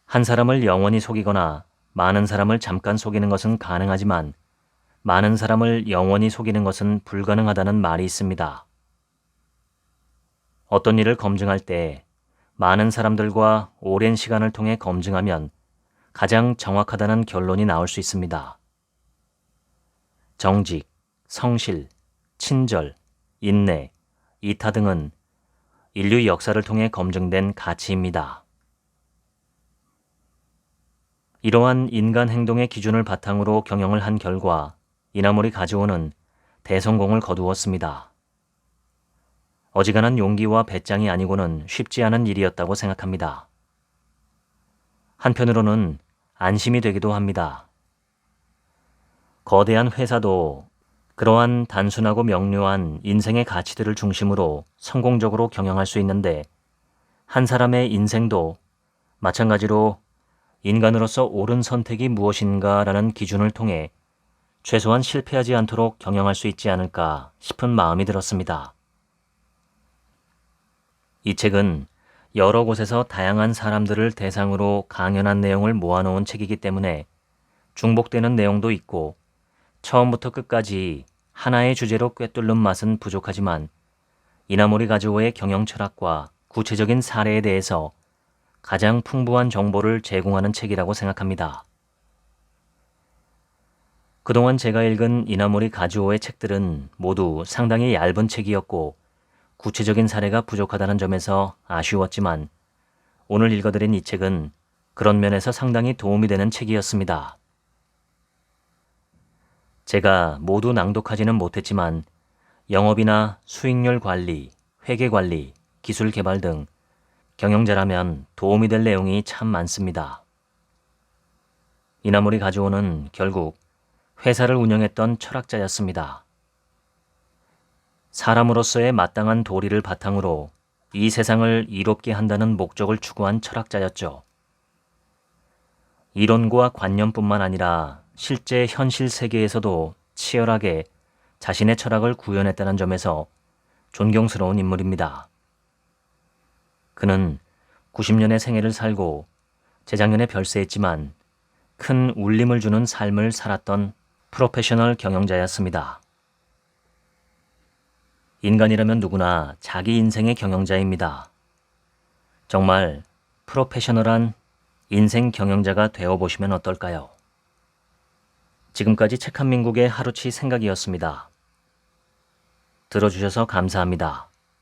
한 사람을 영원히 속이거나 많은 사람을 잠깐 속이는 것은 가능하지만 많은 사람을 영원히 속이는 것은 불가능하다는 말이 있습니다. 어떤 일을 검증할 때 많은 사람들과 오랜 시간을 통해 검증하면 가장 정확하다는 결론이 나올 수 있습니다. 정직, 성실, 친절, 인내, 이타 등은 인류 역사를 통해 검증된 가치입니다. 이러한 인간 행동의 기준을 바탕으로 경영을 한 결과 이나모리 가즈오는 대성공을 거두었습니다. 어지간한 용기와 배짱이 아니고는 쉽지 않은 일이었다고 생각합니다. 한편으로는 안심이 되기도 합니다. 거대한 회사도 그러한 단순하고 명료한 인생의 가치들을 중심으로 성공적으로 경영할 수 있는데 한 사람의 인생도 마찬가지로 인간으로서 옳은 선택이 무엇인가라는 기준을 통해 최소한 실패하지 않도록 경영할 수 있지 않을까 싶은 마음이 들었습니다. 이 책은 여러 곳에서 다양한 사람들을 대상으로 강연한 내용을 모아놓은 책이기 때문에 중복되는 내용도 있고 처음부터 끝까지 하나의 주제로 꿰뚫는 맛은 부족하지만 이나모리 가즈오의 경영 철학과 구체적인 사례에 대해서 가장 풍부한 정보를 제공하는 책이라고 생각합니다. 그동안 제가 읽은 이나모리 가즈오의 책들은 모두 상당히 얇은 책이었고 구체적인 사례가 부족하다는 점에서 아쉬웠지만 오늘 읽어드린 이 책은 그런 면에서 상당히 도움이 되는 책이었습니다. 제가 모두 낭독하지는 못했지만 영업이나 수익률 관리, 회계관리, 기술개발 등 경영자라면 도움이 될 내용이 참 많습니다. 이나물이 가져오는 결국 회사를 운영했던 철학자였습니다. 사람으로서의 마땅한 도리를 바탕으로 이 세상을 이롭게 한다는 목적을 추구한 철학자였죠. 이론과 관념뿐만 아니라 실제 현실 세계에서도 치열하게 자신의 철학을 구현했다는 점에서 존경스러운 인물입니다. 그는 90년의 생애를 살고 재작년에 별세했지만 큰 울림을 주는 삶을 살았던 프로페셔널 경영자였습니다. 인간이라면 누구나 자기 인생의 경영자입니다. 정말 프로페셔널한 인생 경영자가 되어보시면 어떨까요? 지금까지 책 한 민국의 하루치 생각이었습니다. 들어주셔서 감사합니다.